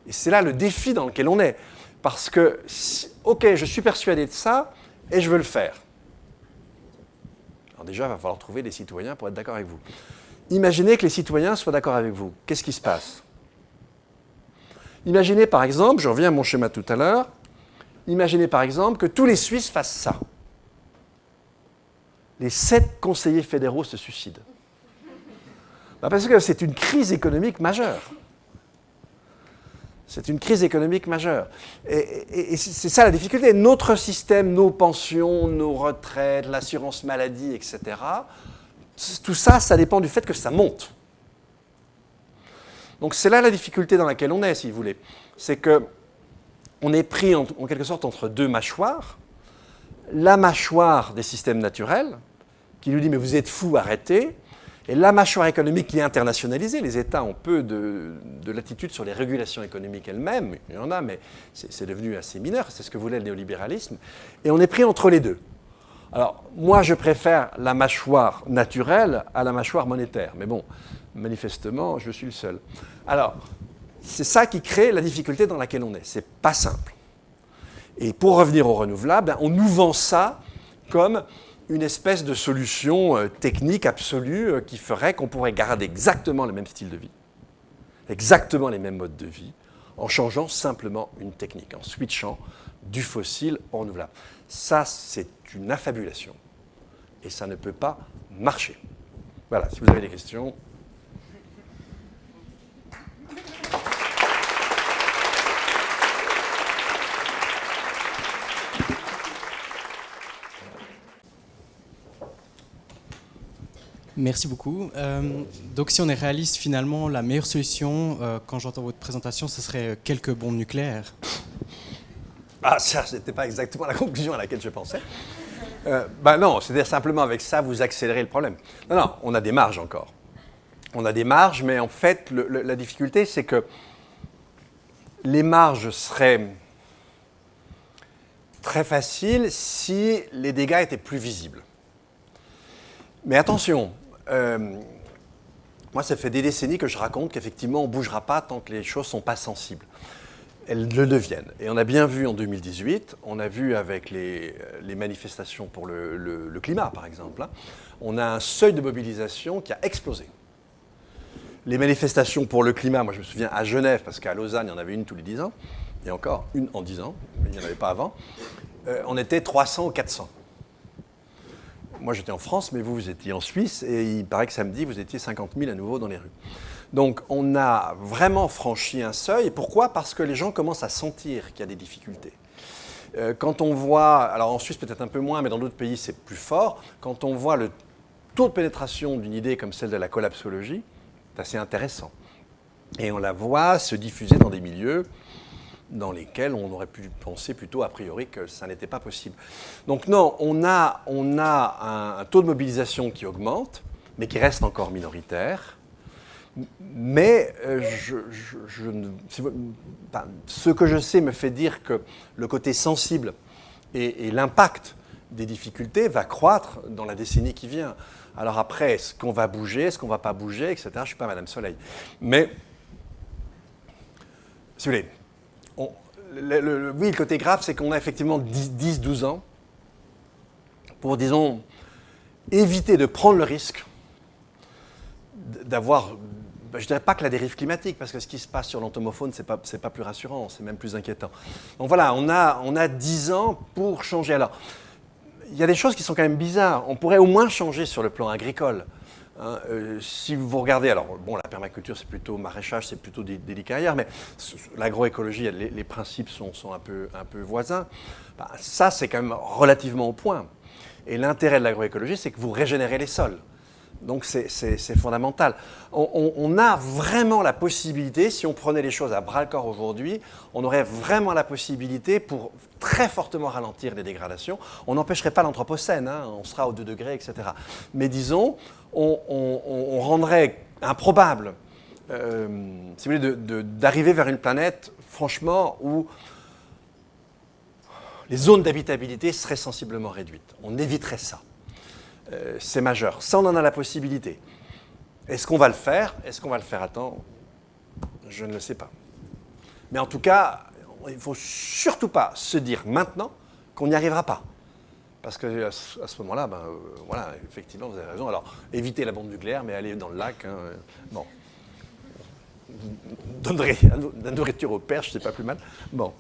Et c'est là le défi dans lequel on est. Parce que, ok, je suis persuadé de ça et je veux le faire. Alors déjà, il va falloir trouver des citoyens pour être d'accord avec vous. Imaginez que les citoyens soient d'accord avec vous. Qu'est-ce qui se passe? Imaginez par exemple, je reviens à mon schéma tout à l'heure, imaginez par exemple que tous les Suisses fassent ça. Les 7 conseillers fédéraux se suicident. Parce que c'est une crise économique majeure. C'est une crise économique majeure. Et c'est ça la difficulté. Notre système, nos pensions, nos retraites, l'assurance maladie, etc., tout ça, ça dépend du fait que ça monte. Donc c'est là la difficulté dans laquelle on est, si vous voulez. C'est qu'on est pris en quelque sorte entre deux mâchoires. La mâchoire des systèmes naturels, qui nous dit « mais vous êtes fous, arrêtez ». Et la mâchoire économique qui est internationalisée, les États ont peu de latitude sur les régulations économiques elles-mêmes, il y en a, mais c'est devenu assez mineur, c'est ce que voulait le néolibéralisme, et on est pris entre les deux. Alors, moi, je préfère la mâchoire naturelle à la mâchoire monétaire, mais bon, manifestement, je suis le seul. Alors, c'est ça qui crée la difficulté dans laquelle on est, c'est pas simple. Et pour revenir aux renouvelables, on nous vend ça comme une espèce de solution technique absolue qui ferait qu'on pourrait garder exactement le même style de vie, exactement les mêmes modes de vie, en changeant simplement une technique, en switchant du fossile au renouvelable. Ça, c'est une affabulation et ça ne peut pas marcher. Voilà, si vous avez des questions. Merci beaucoup. Donc si on est réaliste, finalement, la meilleure solution, quand j'entends votre présentation, ce serait quelques bombes nucléaires. Ah, ça, c'était pas exactement la conclusion à laquelle je pensais. Non, c'est-à-dire simplement avec ça, vous accélérez le problème. Non, on a des marges encore. On a des marges, mais en fait, la difficulté, c'est que les marges seraient très faciles si les dégâts étaient plus visibles. Mais attention, moi, ça fait des décennies que je raconte qu'effectivement, on ne bougera pas tant que les choses ne sont pas sensibles. Elles le deviennent. Et on a bien vu en 2018, on a vu avec les manifestations pour le climat, par exemple, hein, on a un seuil de mobilisation qui a explosé. Les manifestations pour le climat, moi je me souviens à Genève, parce qu'à Lausanne, il y en avait une tous les 10 ans, et encore une en 10 ans, mais il n'y en avait pas avant, on était 300 ou 400. Moi j'étais en France, mais vous étiez en Suisse, et il paraît que samedi, vous étiez 50 000 à nouveau dans les rues. Donc on a vraiment franchi un seuil. Et pourquoi ? Parce que les gens commencent à sentir qu'il y a des difficultés. Quand on voit, alors en Suisse peut-être un peu moins, mais dans d'autres pays c'est plus fort, quand on voit le taux de pénétration d'une idée comme celle de la collapsologie, c'est assez intéressant. Et on la voit se diffuser dans des milieux dans lesquels on aurait pu penser plutôt a priori que ça n'était pas possible. Donc non, on a un taux de mobilisation qui augmente, mais qui reste encore minoritaire. Mais ce que je sais me fait dire que le côté sensible et l'impact des difficultés va croître dans la décennie qui vient. Alors après, est-ce qu'on va bouger, est-ce qu'on ne va pas bouger, etc. Je ne suis pas Madame Soleil. Mais, si vous voulez, oui, le côté grave, c'est qu'on a effectivement 10-12 ans pour, disons, éviter de prendre le risque d'avoir, je ne dirais pas que la dérive climatique, parce que ce qui se passe sur l'entomofaune, ce n'est pas plus rassurant, c'est même plus inquiétant. Donc voilà, on a 10 ans pour changer. Alors, il y a des choses qui sont quand même bizarres. On pourrait au moins changer sur le plan agricole. Hein, si vous regardez, alors bon, la permaculture, c'est plutôt maraîchage, c'est plutôt délicat ailleurs, mais l'agroécologie, les principes sont un peu voisins. Ça, c'est quand même relativement au point. Et l'intérêt de l'agroécologie, c'est que vous régénérez les sols. Donc c'est fondamental. On a vraiment la possibilité, si on prenait les choses à bras-le-corps aujourd'hui, on aurait vraiment la possibilité pour très fortement ralentir les dégradations. On n'empêcherait pas l'anthropocène, hein, on sera aux 2 degrés, etc. Mais disons, on rendrait improbable, si vous voulez, d'arriver vers une planète, franchement, où les zones d'habitabilité seraient sensiblement réduites. On éviterait ça. C'est majeur. Ça, on en a la possibilité. Est-ce qu'on va le faire ? Est-ce qu'on va le faire à temps ? Je ne le sais pas. Mais en tout cas, il ne faut surtout pas se dire maintenant qu'on n'y arrivera pas. Parce qu'à ce moment-là, voilà, effectivement, vous avez raison. Alors, évitez la bombe nucléaire, mais allez dans le lac. Hein, bon. Vous donnerez la nourriture aux perches, c'est pas plus mal. Bon.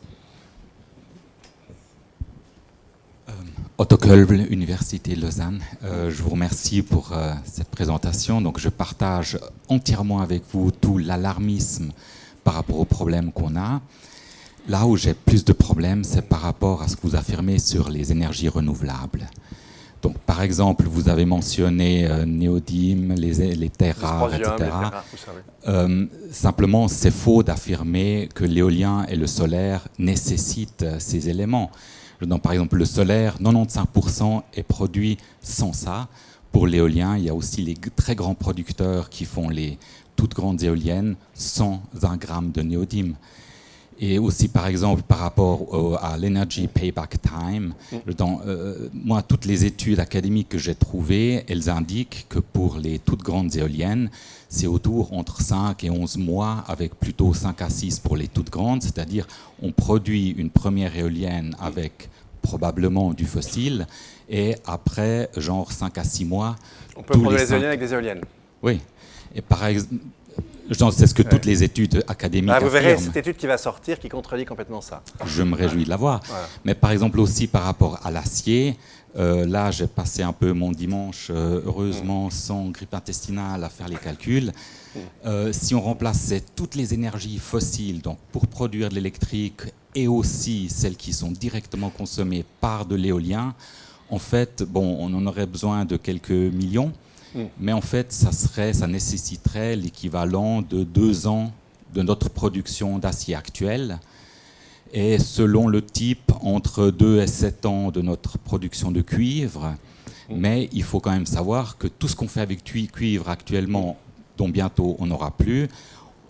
Otto Kölbl, Université Lausanne. Je vous remercie pour cette présentation. Donc, je partage entièrement avec vous tout l'alarmisme par rapport aux problèmes qu'on a. Là où j'ai plus de problèmes, c'est par rapport à ce que vous affirmez sur les énergies renouvelables. Donc, par exemple, vous avez mentionné néodyme, les terres rares, etc. Simplement, c'est faux d'affirmer que l'éolien et le solaire nécessitent ces éléments. Donc, par exemple, le solaire, 95% est produit sans ça. Pour l'éolien, il y a aussi les très grands producteurs qui font les toutes grandes éoliennes sans 1 gramme de néodyme. Et aussi, par exemple, par rapport à l'Energy Payback Time, moi, toutes les études académiques que j'ai trouvées, elles indiquent que pour les toutes grandes éoliennes, c'est autour entre 5 et 11 mois, avec plutôt 5 à 6 pour les toutes grandes, c'est-à-dire on produit une première éolienne avec probablement du fossile, et après, genre 5 à 6 mois... On peut produire les éoliennes avec des éoliennes. Oui. Et par exemple... C'est ce que toutes les études académiques affirment. Vous verrez cette étude qui va sortir qui contredit complètement ça. Je me réjouis de la voir. Voilà. Mais par exemple aussi par rapport à l'acier, là j'ai passé un peu mon dimanche, heureusement sans grippe intestinale, à faire les calculs. Si on remplaçait toutes les énergies fossiles donc pour produire de l'électrique et aussi celles qui sont directement consommées par de l'éolien, en fait, bon, on en aurait besoin de quelques millions. Mais en fait, ça nécessiterait l'équivalent de 2 ans de notre production d'acier actuelle. Et selon le type, entre 2 et 7 ans de notre production de cuivre. Mais il faut quand même savoir que tout ce qu'on fait avec cuivre actuellement, dont bientôt on n'aura plus,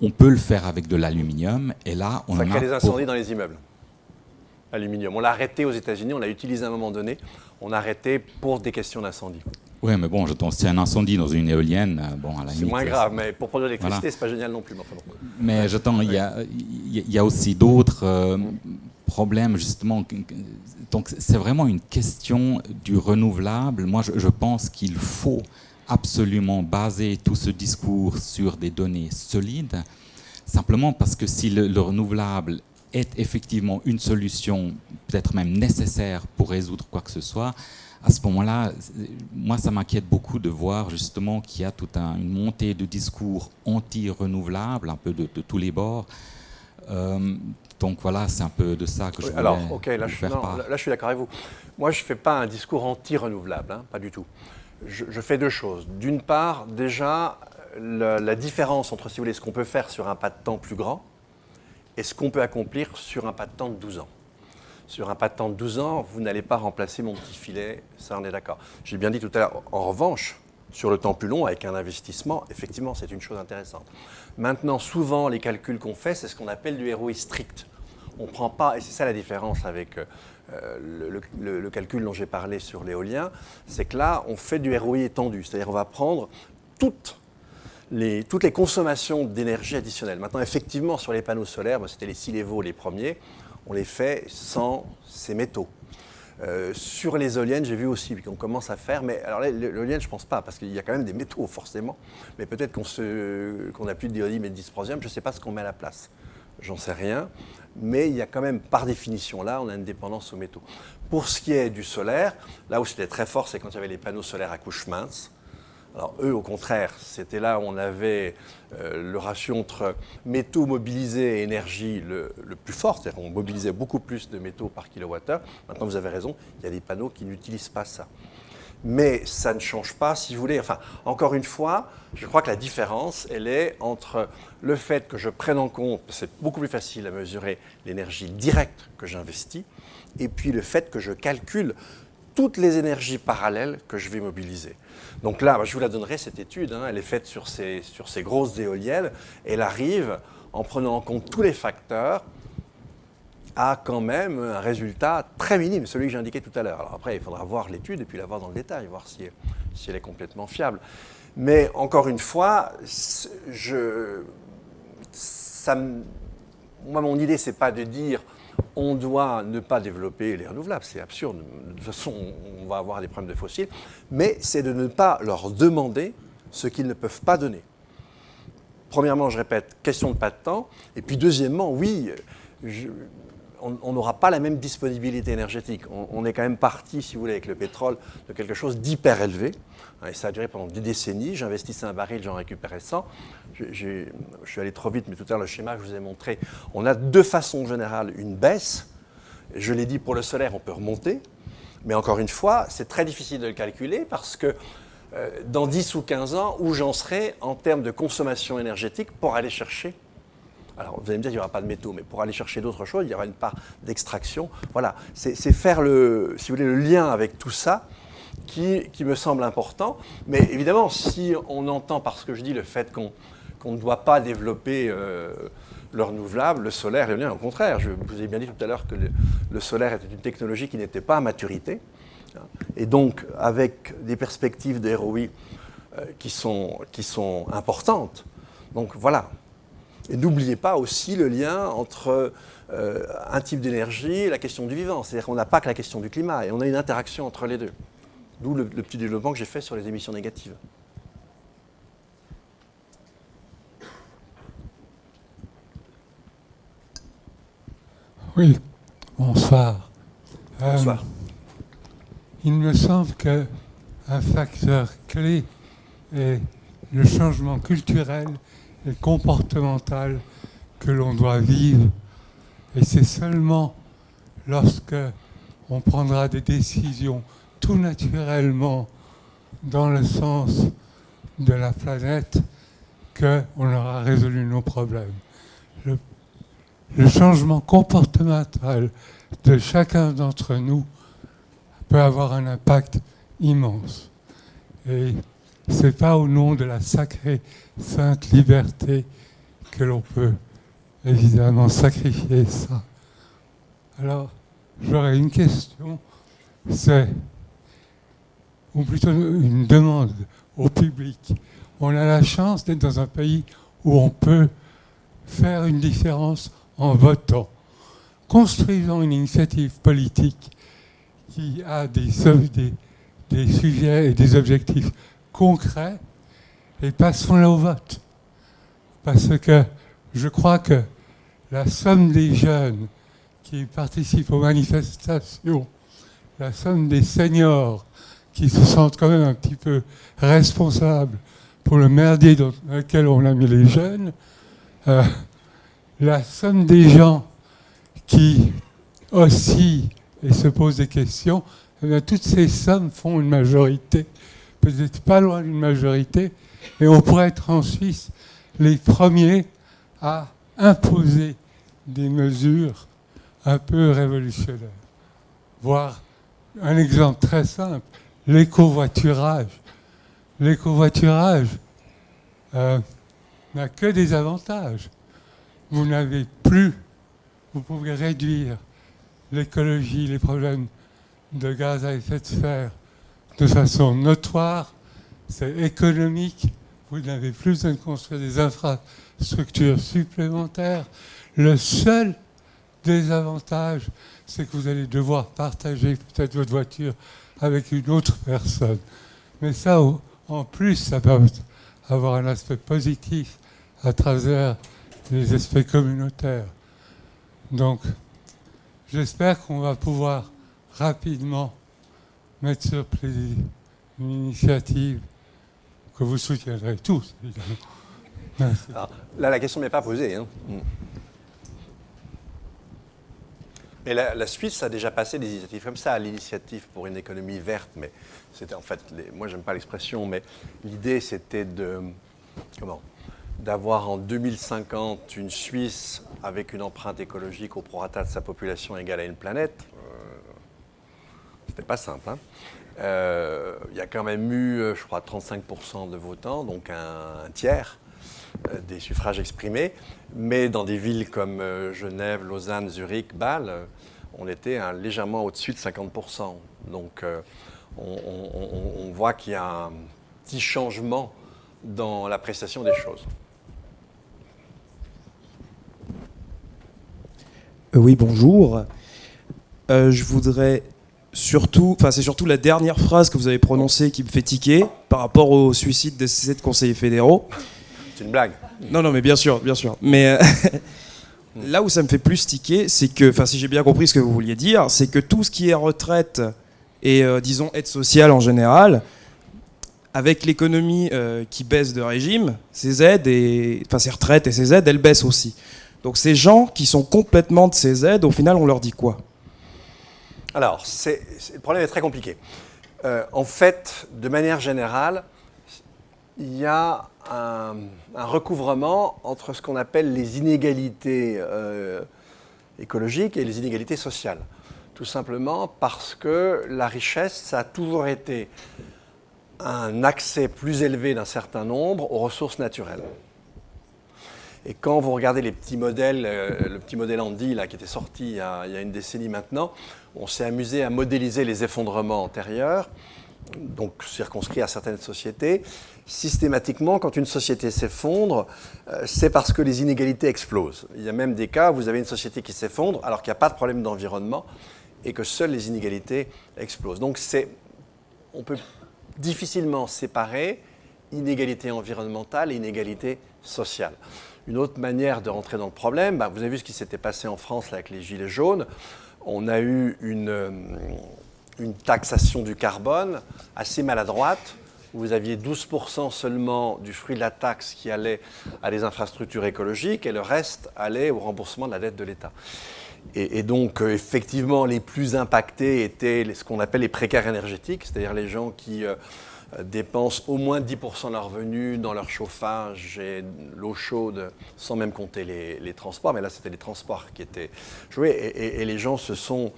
on peut le faire avec de l'aluminium. Et là, on Ça en crée a des incendies dans les immeubles. Aluminium. On l'a arrêté aux États-Unis, on l'a utilisé à un moment donné. On a arrêté pour des questions d'incendie. Oui, mais bon, s'il y a un incendie dans une éolienne, bon, à la limite... C'est moins grave, mais pour produire de l'électricité, Voilà. c'est pas génial non plus. Mais enfin, bon. Mais il y a aussi d'autres problèmes, justement. Donc, c'est vraiment une question du renouvelable. Moi, je pense qu'il faut absolument baser tout ce discours sur des données solides, simplement parce que si le renouvelable est effectivement une solution, peut-être même nécessaire pour résoudre quoi que ce soit, à ce moment-là, moi, ça m'inquiète beaucoup de voir justement qu'il y a toute une montée de discours anti-renouvelables, un peu de tous les bords. Donc voilà, c'est un peu de ça que je voulais là, je suis d'accord avec vous. Moi, je ne fais pas un discours anti-renouvelable, hein, pas du tout. Je fais 2 choses. D'une part, déjà, la différence entre, si vous voulez, ce qu'on peut faire sur un pas de temps plus grand et ce qu'on peut accomplir sur un pas de temps de 12 ans. Sur un pas de temps de 12 ans, vous n'allez pas remplacer mon petit filet, ça on est d'accord. J'ai bien dit tout à l'heure, en revanche, sur le temps plus long, avec un investissement, effectivement, c'est une chose intéressante. Maintenant, souvent, les calculs qu'on fait, c'est ce qu'on appelle du ROI strict. On ne prend pas, et c'est ça la différence avec le calcul dont j'ai parlé sur l'éolien, c'est que là, on fait du ROI étendu, c'est-à-dire on va prendre toutes les consommations d'énergie additionnelle. Maintenant, effectivement, sur les panneaux solaires, c'était les Silevo les premiers, on les fait sans ces métaux. Sur les éoliennes, j'ai vu aussi qu'on commence à faire, mais alors l'éolienne, je ne pense pas, parce qu'il y a quand même des métaux, forcément, mais peut-être qu'on n'a plus de d'iodium et de dysprosium, je ne sais pas ce qu'on met à la place. J'en sais rien, mais il y a quand même, par définition, là, on a une dépendance aux métaux. Pour ce qui est du solaire, là où c'était très fort, c'est quand il y avait les panneaux solaires à couche mince. Alors eux, au contraire, c'était là où on avait le ratio entre métaux mobilisés et énergie le plus fort, c'est-à-dire qu'on mobilisait beaucoup plus de métaux par kilowattheure. Maintenant, vous avez raison, il y a des panneaux qui n'utilisent pas ça. Mais ça ne change pas, si vous voulez, enfin, encore une fois, je crois que la différence, elle est entre le fait que je prenne en compte, c'est beaucoup plus facile à mesurer l'énergie directe que j'investis, et puis le fait que je calcule toutes les énergies parallèles que je vais mobiliser. Donc là, je vous la donnerai, cette étude, hein, elle est faite sur ces grosses éoliennes, elle arrive, en prenant en compte tous les facteurs, à quand même un résultat très minime, celui que j'ai indiqué tout à l'heure. Alors après, il faudra voir l'étude et puis la voir dans le détail, voir si elle est complètement fiable. Mais encore une fois, moi, mon idée, ce n'est pas de dire on doit ne pas développer les renouvelables, c'est absurde, de toute façon on va avoir des problèmes de fossiles, mais c'est de ne pas leur demander ce qu'ils ne peuvent pas donner. Premièrement, je répète, question de pas de temps, et puis deuxièmement, oui, on n'aura pas la même disponibilité énergétique. On est quand même parti, si vous voulez, avec le pétrole, de quelque chose d'hyper élevé. Et ça a duré pendant des décennies. J'investissais un baril, j'en récupérais 100. Je suis allé trop vite, mais tout à l'heure, le schéma que je vous ai montré, on a de façon générale une baisse. Je l'ai dit, pour le solaire, on peut remonter. Mais encore une fois, c'est très difficile de le calculer parce que dans 10 ou 15 ans, où j'en serai en termes de consommation énergétique pour aller chercher. Alors, vous allez me dire qu'il n'y aura pas de métaux, mais pour aller chercher d'autres choses, il y aura une part d'extraction. Voilà, c'est faire si vous voulez, le lien avec tout ça qui me semble important. Mais évidemment, si on entend par ce que je dis le fait qu'on ne doit pas développer le renouvelable, le solaire, l'éolien, au contraire, je vous ai bien dit tout à l'heure que le solaire était une technologie qui n'était pas à maturité. Et donc, avec des perspectives de ROI qui sont importantes. Donc voilà. Et n'oubliez pas aussi le lien entre un type d'énergie et la question du vivant. C'est-à-dire qu'on n'a pas que la question du climat, et on a une interaction entre les deux. D'où le petit développement que j'ai fait sur les émissions négatives. Oui, bonsoir. Bonsoir. Il me semble qu'un facteur clé est le changement culturel et comportemental que l'on doit vivre. Et c'est seulement lorsque on prendra des décisions tout naturellement dans le sens de la planète qu'on aura résolu nos problèmes. Le changement comportemental de chacun d'entre nous peut avoir un impact immense. Et ce n'est pas au nom de la sacrée sainte liberté que l'on peut évidemment sacrifier ça. Alors, j'aurais une question, ou plutôt une demande au public. On a la chance d'être dans un pays où on peut faire une différence en votant. Construisons une initiative politique qui a des sujets et des objectifs concrets et passons-la au vote. Parce que je crois que la somme des jeunes qui participent aux manifestations, la somme des seniors qui se sentent quand même un petit peu responsables pour le merdier dans lequel on a mis les jeunes, la somme des gens qui oscillent et se posent des questions, eh bien, toutes ces sommes font une majorité, peut-être pas loin d'une majorité, et on pourrait être en Suisse les premiers à imposer des mesures un peu révolutionnaires. Voire un exemple très simple, l'écovoiturage. L'écovoiturage n'a que des avantages. Vous n'avez plus, vous pouvez réduire l'écologie, les problèmes de gaz à effet de serre de façon notoire, c'est économique, vous n'avez plus besoin de construire des infrastructures supplémentaires. Le seul désavantage, c'est que vous allez devoir partager peut-être votre voiture avec une autre personne. Mais ça, en plus, ça peut avoir un aspect positif à travers les aspects communautaires. Donc, j'espère qu'on va pouvoir rapidement mettre sur pied une initiative que vous soutiendrez tous, évidemment. Merci. Alors, là, la question n'est pas posée. Hein. Mais la Suisse a déjà passé des initiatives comme ça, l'initiative pour une économie verte, mais c'était en fait, moi j'aime pas l'expression, mais l'idée c'était d'avoir en 2050 une Suisse avec une empreinte écologique au prorata de sa population égale à une planète. C'était pas simple. Hein. Il y a quand même eu, je crois, 35% de votants, donc un tiers des suffrages exprimés. Mais dans des villes comme Genève, Lausanne, Zurich, Bâle, on était légèrement au-dessus de 50%. Donc on voit qu'il y a un petit changement dans l'appréciation des choses. Oui, bonjour. Je voudrais surtout, c'est surtout la dernière phrase que vous avez prononcée qui me fait tiquer par rapport au suicide des 7 conseillers fédéraux. C'est une blague. Non, mais bien sûr. Mais là où ça me fait plus tiquer, c'est que, si j'ai bien compris ce que vous vouliez dire, c'est que tout ce qui est retraite et, disons, aide sociale en général, avec l'économie qui baisse de régime, ces aides, ces retraites et ces aides, elles baissent aussi. Donc ces gens qui sont complètement de ces aides, au final, on leur dit quoi ? Alors, le problème est très compliqué. En fait, de manière générale, il y a un recouvrement entre ce qu'on appelle les inégalités écologiques et les inégalités sociales. Tout simplement parce que la richesse, ça a toujours été un accès plus élevé d'un certain nombre aux ressources naturelles. Et quand vous regardez les petits modèles, le petit modèle Andy là, qui était sorti il y a une décennie maintenant, on s'est amusé à modéliser les effondrements antérieurs, donc circonscrits à certaines sociétés. Systématiquement, quand une société s'effondre, c'est parce que les inégalités explosent. Il y a même des cas où vous avez une société qui s'effondre alors qu'il n'y a pas de problème d'environnement et que seules les inégalités explosent. Donc on peut difficilement séparer inégalité environnementale et inégalité sociale. Une autre manière de rentrer dans le problème, vous avez vu ce qui s'était passé en France là, avec les gilets jaunes. On a eu une taxation du carbone assez maladroite, où vous aviez 12% seulement du fruit de la taxe qui allait à des infrastructures écologiques et le reste allait au remboursement de la dette de l'État. Et donc, effectivement, les plus impactés étaient ce qu'on appelle les précaires énergétiques, c'est-à-dire les gens qui dépensent au moins 10% de leurs revenus dans leur chauffage et l'eau chaude, sans même compter les transports. Mais là, c'était les transports qui étaient joués et les gens se sont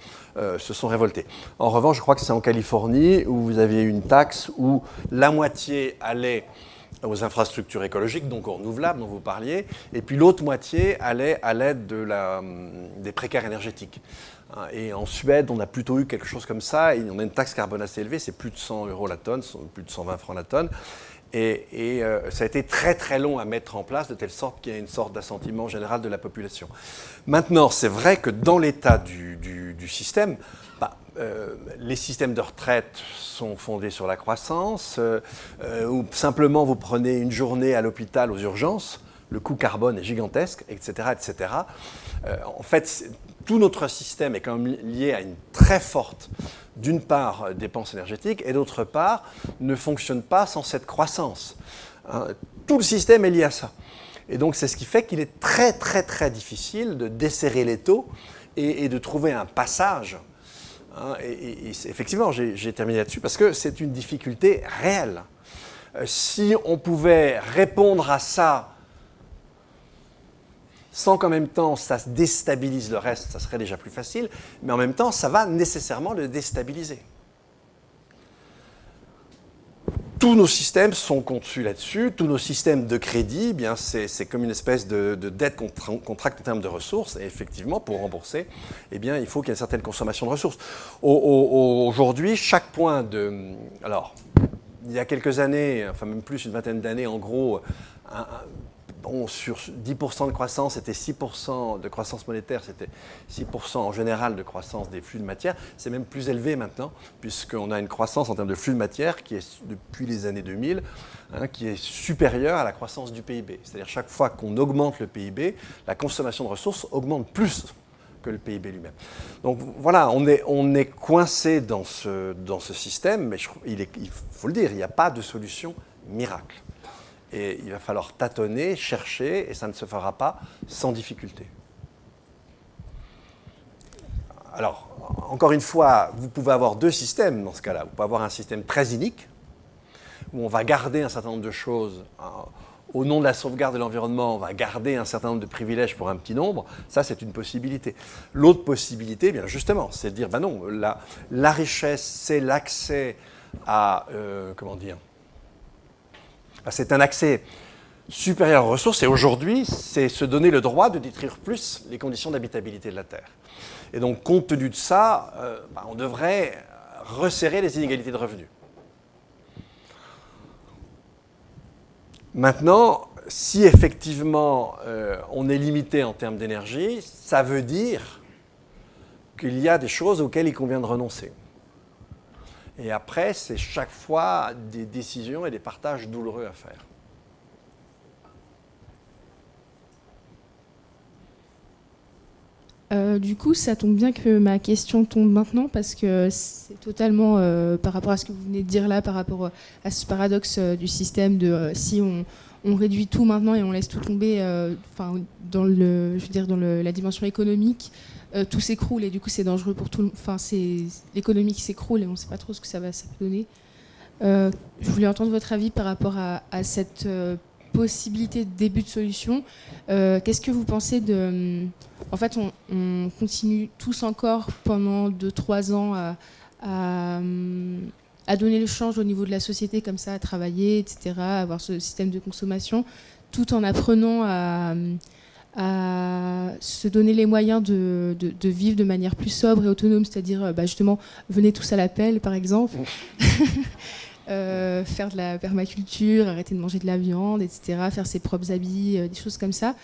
révoltés. En revanche, je crois que c'est en Californie où vous aviez une taxe où la moitié allait aux infrastructures écologiques, donc aux renouvelables dont vous parliez, et puis l'autre moitié allait à l'aide des précaires énergétiques. Et en Suède, on a plutôt eu quelque chose comme ça, et on a une taxe carbone assez élevée, c'est plus de 100 € la tonne, plus de 120 francs la tonne, et ça a été très très long à mettre en place, de telle sorte qu'il y a une sorte d'assentiment général de la population. Maintenant, c'est vrai que dans l'état du système, les systèmes de retraite sont fondés sur la croissance, ou simplement vous prenez une journée à l'hôpital aux urgences, le coût carbone est gigantesque, etc. etc. En fait, tout notre système est quand même lié à une très forte, d'une part, dépense énergétique, et d'autre part, ne fonctionne pas sans cette croissance. Tout le système est lié à ça. Et donc, c'est ce qui fait qu'il est très, très, très difficile de desserrer les taux et de trouver un passage. Et effectivement, j'ai terminé là-dessus parce que c'est une difficulté réelle. Si on pouvait répondre à ça sans qu'en même temps ça déstabilise le reste, ça serait déjà plus facile, mais en même temps, ça va nécessairement le déstabiliser. Tous nos systèmes sont conçus là-dessus, tous nos systèmes de crédit, eh bien c'est comme une espèce de dette qu'on contracte en termes de ressources, et effectivement, pour rembourser, eh bien, il faut qu'il y ait une certaine consommation de ressources. Aujourd'hui, chaque point de... Alors, il y a quelques années, enfin même plus, une vingtaine d'années, en gros, sur 10% de croissance, c'était 6% de croissance monétaire, c'était 6% en général de croissance des flux de matière. C'est même plus élevé maintenant, puisqu'on a une croissance en termes de flux de matière qui est, depuis les années 2000, qui est supérieure à la croissance du PIB. C'est-à-dire chaque fois qu'on augmente le PIB, la consommation de ressources augmente plus que le PIB lui-même. Donc voilà, on est coincé dans ce système, mais il faut le dire, il n'y a pas de solution miracle. Et il va falloir tâtonner, chercher, et ça ne se fera pas sans difficulté. Alors, encore une fois, vous pouvez avoir deux systèmes dans ce cas-là. Vous pouvez avoir un système très inique, où on va garder un certain nombre de choses. Au nom de la sauvegarde de l'environnement, on va garder un certain nombre de privilèges pour un petit nombre. Ça, c'est une possibilité. L'autre possibilité, eh bien justement, c'est de dire, ben non, la richesse, c'est l'accès à, comment dire, c'est un accès supérieur aux ressources, et aujourd'hui, c'est se donner le droit de détruire plus les conditions d'habitabilité de la Terre. Et donc, compte tenu de ça, on devrait resserrer les inégalités de revenus. Maintenant, si effectivement on est limité en termes d'énergie, ça veut dire qu'il y a des choses auxquelles il convient de renoncer. Et après, c'est chaque fois des décisions et des partages douloureux à faire. Du coup, ça tombe bien que ma question tombe maintenant parce que c'est totalement par rapport à ce que vous venez de dire là, par rapport à ce paradoxe du système de si on réduit tout maintenant et on laisse tout tomber, dans la dimension économique, tout s'écroule et du coup c'est dangereux pour tout le monde. Enfin, c'est l'économie qui s'écroule et on ne sait pas trop ce que ça peut donner. Je voulais entendre votre avis par rapport à cette possibilité de début de solution. Qu'est-ce que vous pensez de... En fait, on continue tous encore pendant 2-3 ans à donner le change au niveau de la société comme ça, à travailler, etc., à avoir ce système de consommation, tout en apprenant à se donner les moyens de vivre de manière plus sobre et autonome, c'est-à-dire justement, venez tous à l'appel, par exemple. Faire de la permaculture, arrêter de manger de la viande, etc., faire ses propres habits, des choses comme ça.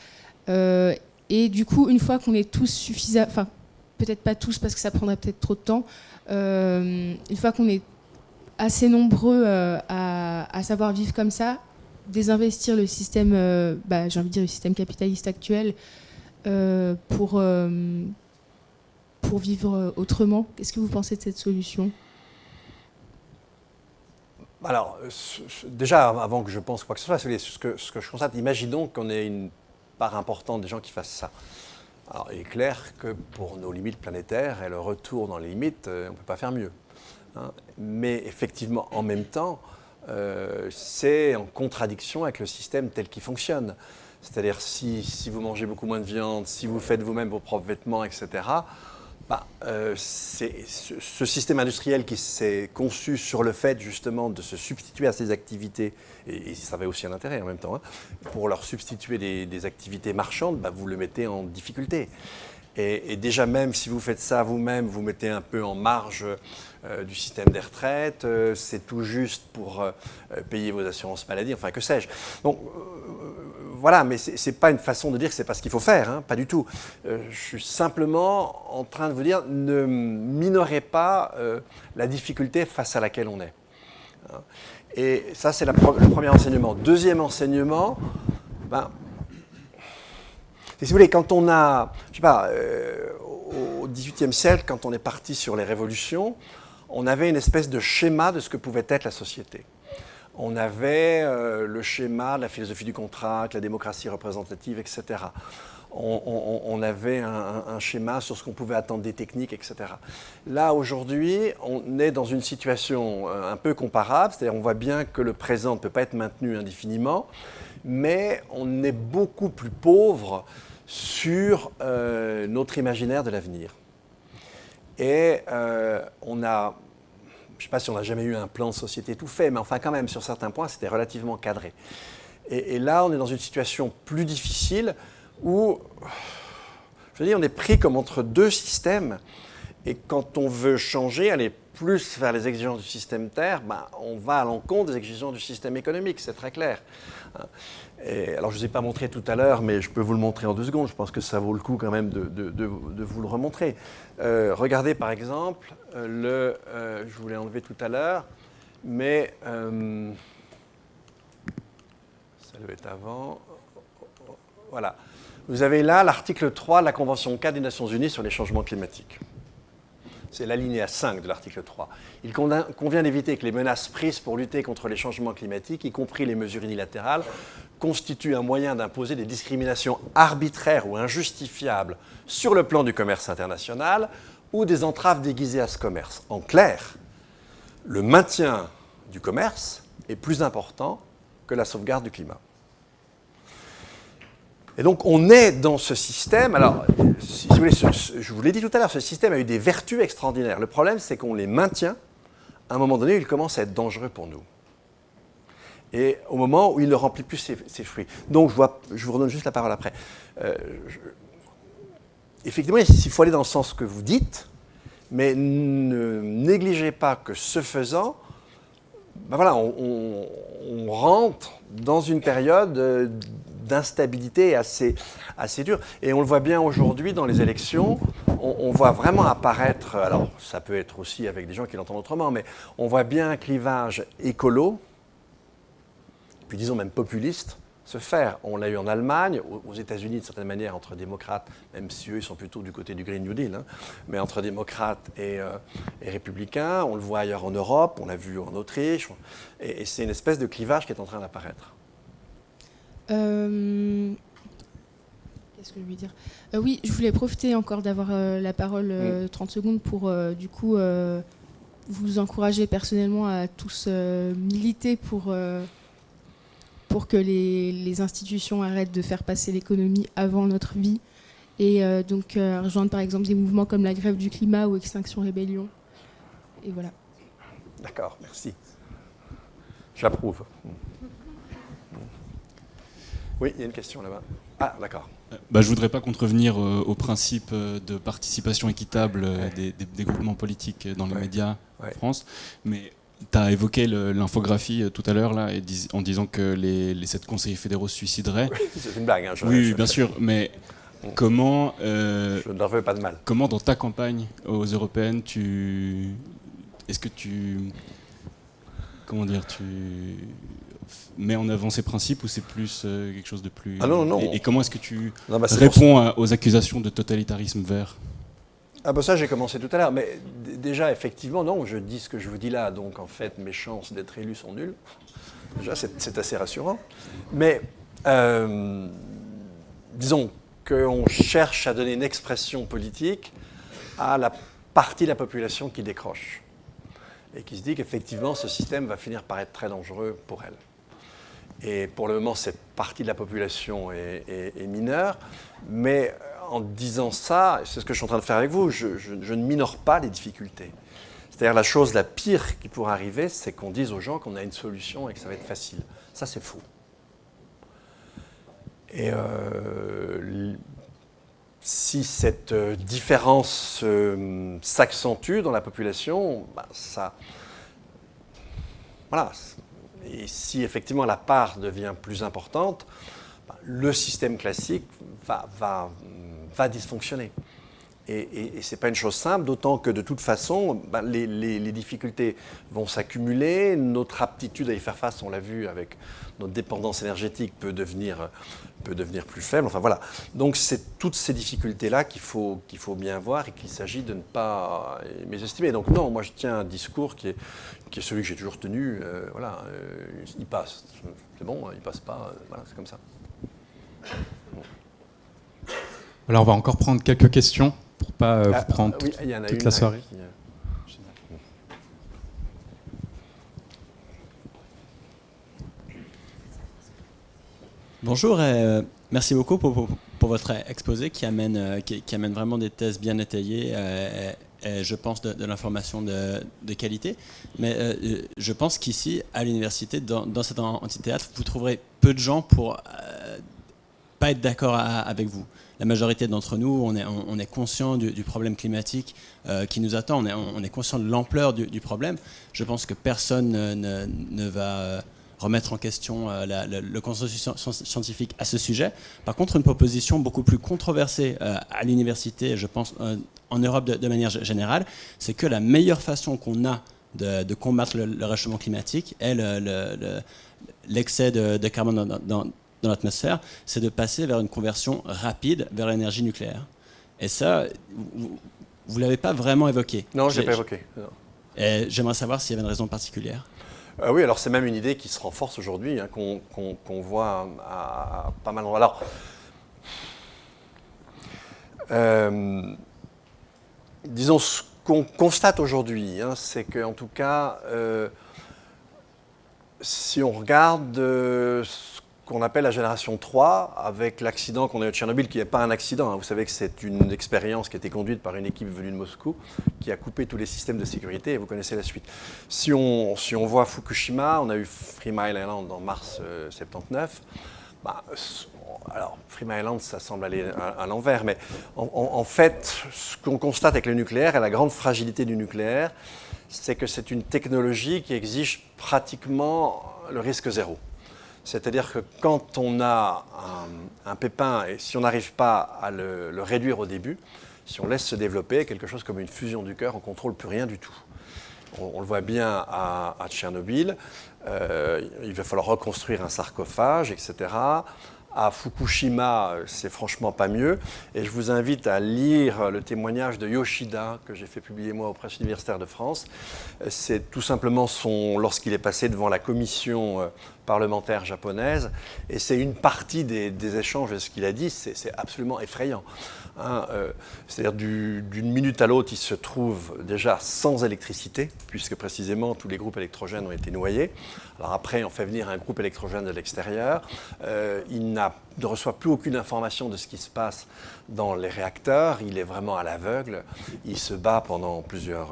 Et du coup, une fois qu'on est tous suffisants, enfin, peut-être pas tous parce que ça prendrait peut-être trop de temps, une fois qu'on est assez nombreux à savoir vivre comme ça, désinvestir le système, j'ai envie de dire le système capitaliste actuel pour vivre autrement. Qu'est-ce que vous pensez de cette solution ? Alors, déjà, avant que je pense quoi que ce soit, ce que je constate, imaginons qu'on ait une part importante des gens qui fassent ça. Alors, il est clair que pour nos limites planétaires et le retour dans les limites, on ne peut pas faire mieux. Hein. Mais effectivement, en même temps, c'est en contradiction avec le système tel qu'il fonctionne. C'est-à-dire, si vous mangez beaucoup moins de viande, si vous faites vous-même vos propres vêtements, etc., ce système industriel qui s'est conçu sur le fait justement de se substituer à ces activités, et ça avait aussi un intérêt en même temps, hein, pour leur substituer des activités marchandes, vous le mettez en difficulté. Et déjà même si vous faites ça vous-même, vous mettez un peu en marge du système des retraites, c'est tout juste pour payer vos assurances maladie, enfin que sais-je. Donc voilà, mais ce n'est pas une façon de dire que c'est pas ce qu'il faut faire, hein, pas du tout. Je suis simplement en train de vous dire, ne minorez pas la difficulté face à laquelle on est. Hein. Et ça, c'est le premier enseignement. Deuxième enseignement, si vous voulez, quand on a, je sais pas, au XVIIIe siècle, quand on est parti sur les révolutions, on avait une espèce de schéma de ce que pouvait être la société. On avait le schéma de la philosophie du contrat, de la démocratie représentative, etc. On avait un schéma sur ce qu'on pouvait attendre des techniques, etc. Là, aujourd'hui, on est dans une situation un peu comparable, c'est-à-dire on voit bien que le présent ne peut pas être maintenu indéfiniment, mais on est beaucoup plus pauvre sur notre imaginaire de l'avenir. Et on a, je ne sais pas si on n'a jamais eu un plan de société tout fait, mais enfin quand même, sur certains points, c'était relativement cadré. Et là, on est dans une situation plus difficile où, je veux dire, on est pris comme entre deux systèmes. Et quand on veut changer, aller plus vers les exigences du système Terre, on va à l'encontre des exigences du système économique, c'est très clair. Et alors, je ne vous ai pas montré tout à l'heure, mais je peux vous le montrer en 2 secondes. Je pense que ça vaut le coup quand même de vous le remontrer. Regardez par exemple, je vous l'ai enlevé tout à l'heure, mais ça devait être avant. Voilà. Vous avez là l'article 3 de la Convention 4 des Nations Unies sur les changements climatiques. C'est l'alinéa 5 de l'article 3. Il convient d'éviter que les menaces prises pour lutter contre les changements climatiques, y compris les mesures unilatérales, constituent un moyen d'imposer des discriminations arbitraires ou injustifiables sur le plan du commerce international ou des entraves déguisées à ce commerce. En clair, le maintien du commerce est plus important que la sauvegarde du climat. Et donc, on est dans ce système. Alors, si vous voulez, je vous l'ai dit tout à l'heure, ce système a eu des vertus extraordinaires. Le problème, c'est qu'on les maintient. À un moment donné, il commence à être dangereux pour nous. Et au moment où il ne remplit plus ses fruits. Donc, je vous redonne juste la parole après. Effectivement, il faut aller dans le sens que vous dites, mais ne négligez pas que ce faisant, voilà, on rentre dans une période d'instabilité assez dure. Et on le voit bien aujourd'hui dans les élections, on voit vraiment apparaître, alors ça peut être aussi avec des gens qui l'entendent autrement, mais on voit bien un clivage écolo, puis disons même populiste, se faire. On l'a eu en Allemagne, aux États-Unis de certaine manière, entre démocrates, même si eux ils sont plutôt du côté du Green New Deal, hein, mais entre démocrates et républicains. On le voit ailleurs en Europe, on l'a vu en Autriche, et c'est une espèce de clivage qui est en train d'apparaître. Qu'est-ce que je voulais dire oui, je voulais profiter encore d'avoir la parole 30 secondes pour du coup vous encourager personnellement à tous militer pour que les institutions arrêtent de faire passer l'économie avant notre vie et donc rejoindre par exemple des mouvements comme la grève du climat ou Extinction Rébellion. Et voilà. D'accord, merci. J'approuve. Oui, il y a une question là-bas. Ah, d'accord. Je ne voudrais pas contrevenir au principe de participation équitable des groupements politiques dans les médias en France, mais tu as évoqué l'infographie tout à l'heure là, en disant que les 7 conseillers fédéraux se suicideraient. Oui, c'est une blague. Hein, oui, bien sûr, mais comment... je ne leur veux pas de mal. Comment dans ta campagne aux européennes, est-ce que tu... Comment dire, tu mets en avant ces principes ou c'est plus quelque chose de plus... Ah non. Et comment est-ce que tu réponds aux accusations de totalitarisme vert? Ah ça j'ai commencé tout à l'heure, mais déjà effectivement non, je dis ce que je vous dis là, donc en fait mes chances d'être élu sont nulles. Déjà c'est assez rassurant. Mais disons qu'on cherche à donner une expression politique à la partie de la population qui décroche et qui se dit qu'effectivement ce système va finir par être très dangereux pour elle. Et pour le moment, cette partie de la population est mineure, mais en disant ça, c'est ce que je suis en train de faire avec vous, je ne minore pas les difficultés. C'est-à-dire la chose la pire qui pourrait arriver, c'est qu'on dise aux gens qu'on a une solution et que ça va être facile. Ça, c'est faux. Et si cette différence s'accentue dans la population, ça... Voilà. Et si effectivement la part devient plus importante, le système classique va dysfonctionner. Et ce n'est pas une chose simple, d'autant que de toute façon, les difficultés vont s'accumuler, notre aptitude à y faire face, on l'a vu avec notre dépendance énergétique, peut devenir plus faible. Enfin voilà. Donc c'est toutes ces difficultés-là qu'il faut bien voir et qu'il s'agit de ne pas mésestimer. Donc non, moi je tiens un discours qui est celui que j'ai toujours tenu. Voilà, il passe. C'est bon, il passe pas. Voilà, c'est comme ça. Bon. Alors on va encore prendre quelques questions pour pas vous prendre toute la soirée. Bonjour et merci beaucoup pour votre exposé qui amène vraiment des thèses bien étayées et je pense de l'information de qualité. Mais je pense qu'ici, à l'université, dans cet amphithéâtre, vous trouverez peu de gens pour pas être d'accord avec vous. La majorité d'entre nous, on est conscient du problème climatique qui nous attend, on est conscient de l'ampleur du problème. Je pense que personne ne va remettre en question le consensus scientifique à ce sujet. Par contre, une proposition beaucoup plus controversée à l'université, je pense en Europe de manière générale, c'est que la meilleure façon qu'on a de combattre le réchauffement climatique est l'excès de carbone dans l'atmosphère, c'est de passer vers une conversion rapide vers l'énergie nucléaire. Et ça, vous ne l'avez pas vraiment évoqué. Non, je ne l'ai pas évoqué. Non. Et j'aimerais savoir s'il y avait une raison particulière. Oui, alors c'est même une idée qui se renforce aujourd'hui, qu'on voit à pas mal d'endroits. Alors, disons, ce qu'on constate aujourd'hui, c'est qu'en tout cas, si on regarde ce qu'on appelle la génération 3, avec l'accident qu'on a eu de Tchernobyl, qui n'est pas un accident, vous savez que c'est une expérience qui a été conduite par une équipe venue de Moscou, qui a coupé tous les systèmes de sécurité, et vous connaissez la suite. Si on voit Fukushima, on a eu Three Mile Island en mars 79, alors Three Mile Island, ça semble aller à l'envers, mais en fait, ce qu'on constate avec le nucléaire, et la grande fragilité du nucléaire, c'est que c'est une technologie qui exige pratiquement le risque zéro. C'est-à-dire que quand on a un pépin, et si on n'arrive pas à le réduire au début, si on laisse se développer quelque chose comme une fusion du cœur, on ne contrôle plus rien du tout. On le voit bien à Tchernobyl, il va falloir reconstruire un sarcophage, etc. À Fukushima, c'est franchement pas mieux. Et je vous invite à lire le témoignage de Yoshida, que j'ai fait publier moi aux presses universitaires de France. C'est tout simplement lorsqu'il est passé devant la commission parlementaire japonaise. Et c'est une partie des échanges de ce qu'il a dit, c'est absolument effrayant. C'est-à-dire d'une minute à l'autre, il se trouve déjà sans électricité, puisque précisément tous les groupes électrogènes ont été noyés. Alors après, on fait venir un groupe électrogène de l'extérieur. Il ne reçoit plus aucune information de ce qui se passe dans les réacteurs. Il est vraiment à l'aveugle. Il se bat pendant plusieurs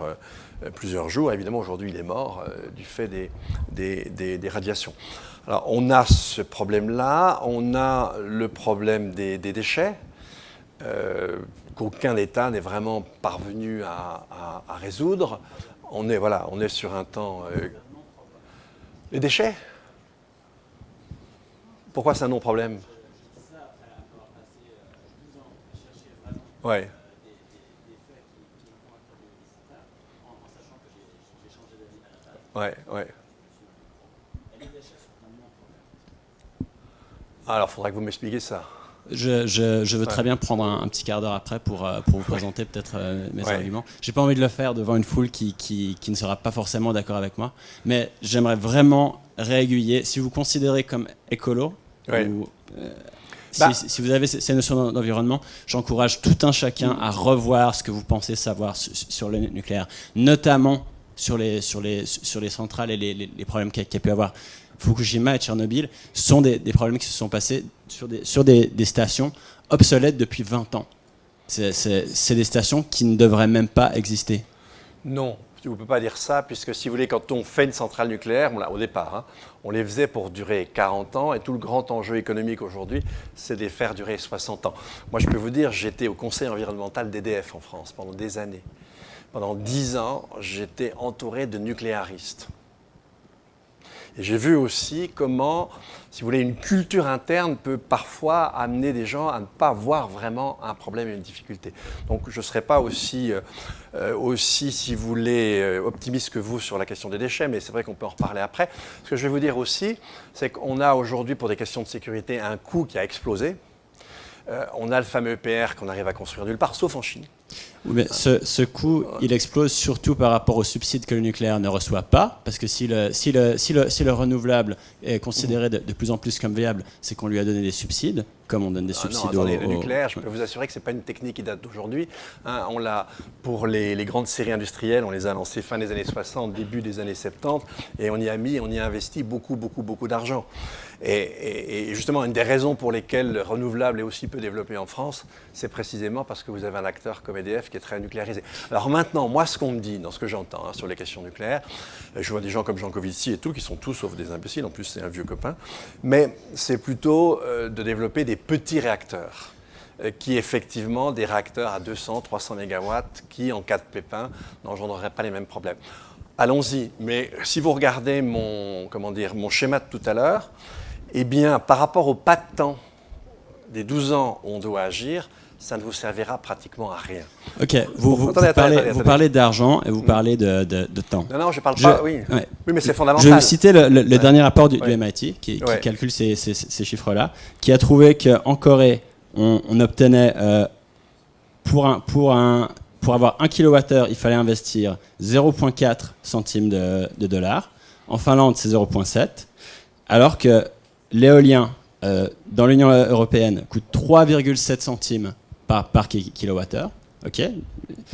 jours. Évidemment, aujourd'hui, il est mort du fait des radiations. Alors, on a ce problème-là. On a le problème des déchets. Qu'aucun État n'est vraiment parvenu à résoudre. On est sur un temps... Les déchets ? Pourquoi c'est un non-problème ? Ouais. Ouais. Alors, il faudra que vous m'expliquiez ça. Je veux très bien prendre un petit quart d'heure après pour vous présenter peut-être mes arguments. J'ai pas envie de le faire devant une foule qui ne sera pas forcément d'accord avec moi, mais j'aimerais vraiment réaiguiller. Si vous considérez comme écolo, si vous avez ces notions d'environnement, j'encourage tout un chacun à revoir ce que vous pensez savoir sur le nucléaire, notamment sur les centrales et les problèmes qu'il y a pu avoir. Fukushima et Tchernobyl sont des problèmes qui se sont passés sur des stations obsolètes depuis 20 ans. C'est des stations qui ne devraient même pas exister. Non, vous ne pouvez pas dire ça, puisque si vous voulez, quand on fait une centrale nucléaire, au départ, on les faisait pour durer 40 ans, et tout le grand enjeu économique aujourd'hui, c'est de les faire durer 60 ans. Moi, je peux vous dire, j'étais au conseil environnemental d'EDF en France pendant des années. Pendant 10 ans, j'étais entouré de nucléaristes. Et j'ai vu aussi comment, si vous voulez, une culture interne peut parfois amener des gens à ne pas voir vraiment un problème et une difficulté. Donc je ne serai pas aussi, si vous voulez, optimiste que vous sur la question des déchets, mais c'est vrai qu'on peut en reparler après. Ce que je vais vous dire aussi, c'est qu'on a aujourd'hui, pour des questions de sécurité, un coût qui a explosé. On a le fameux EPR qu'on arrive à construire nulle part, sauf en Chine. Oui, mais ce coût, il explose surtout par rapport aux subsides que le nucléaire ne reçoit pas, parce que si le renouvelable est considéré de plus en plus comme viable, c'est qu'on lui a donné des subsides, comme on donne des subsides le nucléaire, je peux vous assurer que ce n'est pas une technique qui date d'aujourd'hui. On l'a, pour les grandes séries industrielles, on les a lancées fin des années 60, début des années 70, et on y a investi beaucoup d'argent. Et justement, une des raisons pour lesquelles le renouvelable est aussi peu développé en France, c'est précisément parce que vous avez un acteur comme EDF qui est très nucléarisé. Alors maintenant, moi, ce qu'on me dit, dans ce que j'entends sur les questions nucléaires, je vois des gens comme Jean Covici et tout, qui sont tous sauf des imbéciles, en plus c'est un vieux copain, mais c'est plutôt de développer des petits réacteurs, qui effectivement, des réacteurs à 200, 300 mégawatts, qui en cas de pépin, n'engendreraient pas les mêmes problèmes. Allons-y, mais si vous regardez mon schéma de tout à l'heure, eh bien, par rapport au pas de temps des 12 ans où on doit agir, ça ne vous servira pratiquement à rien. Ok, vous parlez d'argent et vous parlez de temps. Non, je ne parle pas, oui. Ouais. Oui, mais c'est fondamental. Je vais vous citer le dernier rapport du MIT qui calcule ces chiffres-là, qui a trouvé qu'en Corée, on obtenait, pour avoir 1 kWh, il fallait investir 0,4 centimes de dollars. En Finlande, c'est 0,7. Alors que l'éolien dans l'Union européenne coûte 3,7 centimes par kilowattheure. Ok.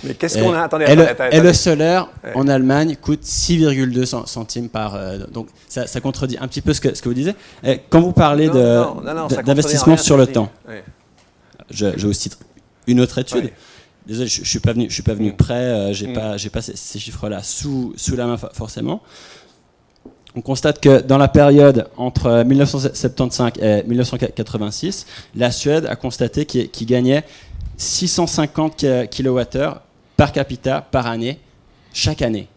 Mais qu'est-ce qu'on a? Attendez, et le solaire en Allemagne coûte 6,2 centimes par. Donc ça contredit un petit peu ce que vous disiez. Et quand vous parlez d'investissement sur le temps, je vous cite une autre étude. Oui. Désolé, je suis pas venu prêt. J'ai pas ces chiffres-là sous la main forcément. On constate que dans la période entre 1975 et 1986, la Suède a constaté qu'il gagnait 650 kWh par capita par année, chaque année,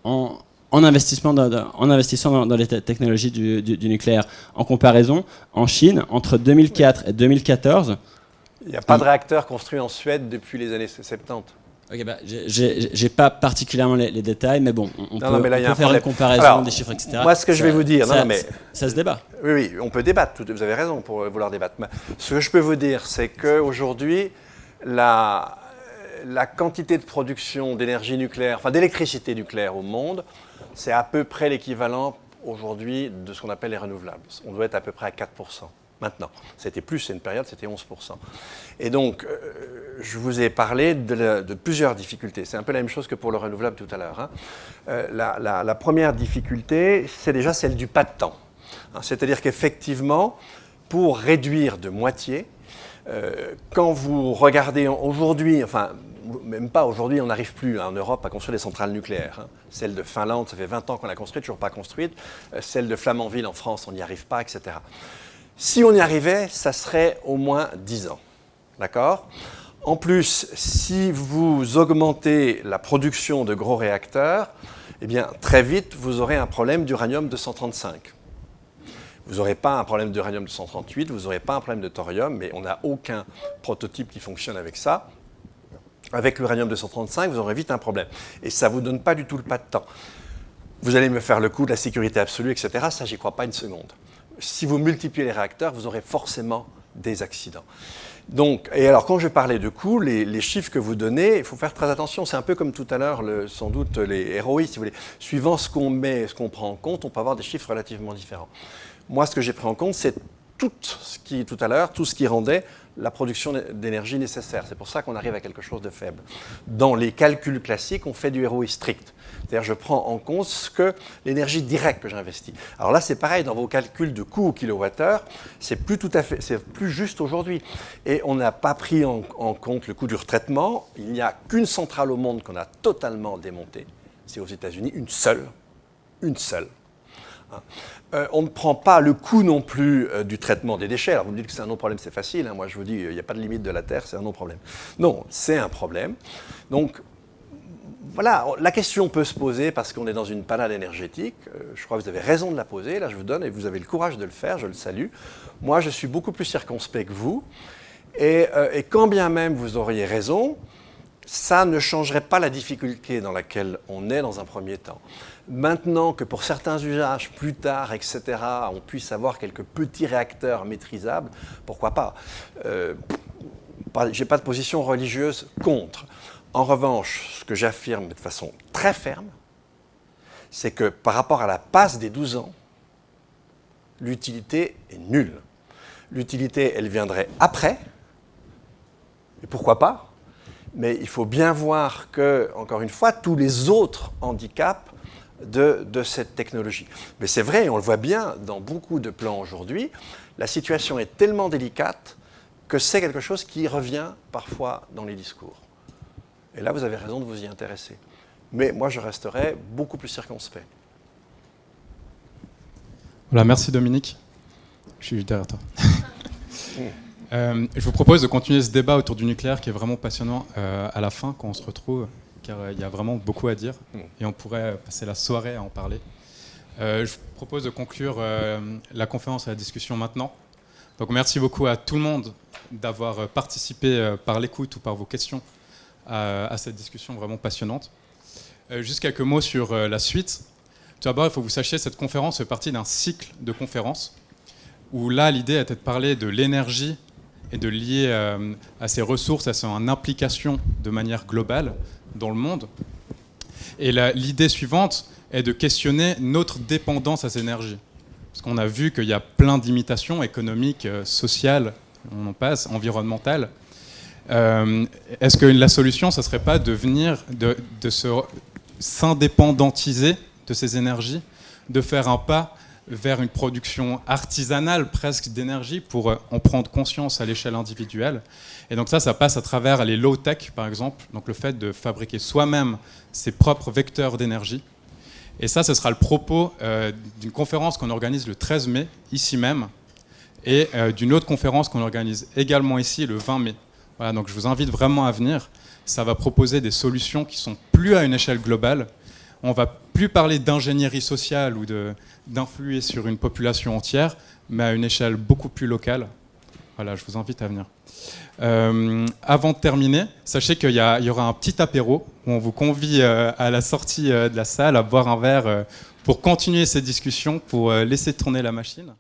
en investissant dans les technologies du nucléaire. En comparaison, en Chine, entre 2004 et 2014... Il n'y a pas de réacteur construit en Suède depuis les années 70. Ok, j'ai pas particulièrement les détails, mais bon, on peut faire une comparaison des chiffres, etc. Moi, ce que je vais vous dire, ça se débat. Oui, on peut débattre. Vous avez raison pour vouloir débattre. Mais ce que je peux vous dire, c'est qu'aujourd'hui, la quantité de production d'énergie nucléaire, enfin d'électricité nucléaire au monde, c'est à peu près l'équivalent aujourd'hui de ce qu'on appelle les renouvelables. On doit être à peu près à 4%. Maintenant, c'était plus, c'est une période, c'était 11%. Et donc, je vous ai parlé de plusieurs difficultés. C'est un peu la même chose que pour le renouvelable tout à l'heure. La première difficulté, c'est déjà celle du pas de temps. C'est-à-dire qu'effectivement, pour réduire de moitié, quand vous regardez aujourd'hui, enfin, même pas aujourd'hui, on n'arrive plus en Europe à construire des centrales nucléaires. Celle de Finlande, ça fait 20 ans qu'on l'a construite, toujours pas construite. Celle de Flamanville en France, on n'y arrive pas, etc. Si on y arrivait, ça serait au moins 10 ans. D'accord ? En plus, si vous augmentez la production de gros réacteurs, eh bien, très vite, vous aurez un problème d'uranium-235. Vous n'aurez pas un problème d'uranium-238, vous n'aurez pas un problème de thorium, mais on n'a aucun prototype qui fonctionne avec ça. Avec l'uranium-235, vous aurez vite un problème. Et ça ne vous donne pas du tout le pas de temps. Vous allez me faire le coup de la sécurité absolue, etc. Ça, j'y crois pas une seconde. Si vous multipliez les réacteurs, vous aurez forcément des accidents. Donc, et alors, quand je parlais de coûts, les chiffres que vous donnez, il faut faire très attention. C'est un peu comme tout à l'heure, sans doute, les ROI, si vous voulez. Suivant ce qu'on met, ce qu'on prend en compte, on peut avoir des chiffres relativement différents. Moi, ce que j'ai pris en compte, c'est tout ce qui rendait la production d'énergie nécessaire. C'est pour ça qu'on arrive à quelque chose de faible. Dans les calculs classiques, on fait du ROI strict. C'est-à-dire je prends en compte ce que l'énergie directe que j'investis. Alors là, c'est pareil, dans vos calculs de coût au kilowattheure, c'est plus juste aujourd'hui. Et on n'a pas pris en compte le coût du retraitement. Il n'y a qu'une centrale au monde qu'on a totalement démontée. C'est aux États-Unis, une seule. On ne prend pas le coût non plus du traitement des déchets. Alors vous me dites que c'est un non-problème, c'est facile. Moi, je vous dis, il n'y a pas de limite de la Terre, c'est un non-problème. Non, c'est un problème. Donc, voilà, la question peut se poser parce qu'on est dans une panade énergétique. Je crois que vous avez raison de la poser. Là, je vous donne et vous avez le courage de le faire. Je le salue. Moi, je suis beaucoup plus circonspect que vous. Et quand bien même vous auriez raison, ça ne changerait pas la difficulté dans laquelle on est dans un premier temps. Maintenant que pour certains usages, plus tard, etc., on puisse avoir quelques petits réacteurs maîtrisables, pourquoi pas. Je n'ai pas de position religieuse contre. En revanche, ce que j'affirme de façon très ferme, c'est que par rapport à la passe des 12 ans, l'utilité est nulle. L'utilité, elle viendrait après, et pourquoi pas, mais il faut bien voir que, encore une fois, tous les autres handicaps de cette technologie. Mais c'est vrai, on le voit bien dans beaucoup de plans aujourd'hui, la situation est tellement délicate que c'est quelque chose qui revient parfois dans les discours. Et là, vous avez raison de vous y intéresser. Mais moi, je resterai beaucoup plus circonspect. Voilà, merci Dominique. Je suis derrière toi. Je vous propose de continuer ce débat autour du nucléaire qui est vraiment passionnant à la fin, quand on se retrouve, car il y a vraiment beaucoup à dire et on pourrait passer la soirée à en parler. Je vous propose de conclure la conférence et la discussion maintenant. Donc merci beaucoup à tout le monde d'avoir participé par l'écoute ou par vos questions à cette discussion vraiment passionnante. Juste quelques mots sur la suite. Tout d'abord, il faut que vous sachiez que cette conférence fait partie d'un cycle de conférences où là, l'idée était de parler de l'énergie et de lier à ses ressources, à son implication de manière globale dans le monde. Et l'idée suivante est de questionner notre dépendance à ces énergies. Parce qu'on a vu qu'il y a plein d'imitations économiques, sociales, on en passe, environnementales. Est-ce que la solution, ce ne serait pas de s'indépendantiser de ces énergies, de faire un pas vers une production artisanale presque d'énergie pour en prendre conscience à l'échelle individuelle. Et donc ça passe à travers les low-tech, par exemple, donc le fait de fabriquer soi-même ses propres vecteurs d'énergie. Et ça, ce sera le propos d'une conférence qu'on organise le 13 mai, ici même, et d'une autre conférence qu'on organise également ici, le 20 mai. Voilà, donc je vous invite vraiment à venir. Ça va proposer des solutions qui sont plus à une échelle globale. On ne va plus parler d'ingénierie sociale ou d'influer sur une population entière, mais à une échelle beaucoup plus locale. Voilà, je vous invite à venir. Avant de terminer, sachez qu'il y aura un petit apéro où on vous convie à la sortie de la salle à boire un verre pour continuer ces discussions, pour laisser tourner la machine.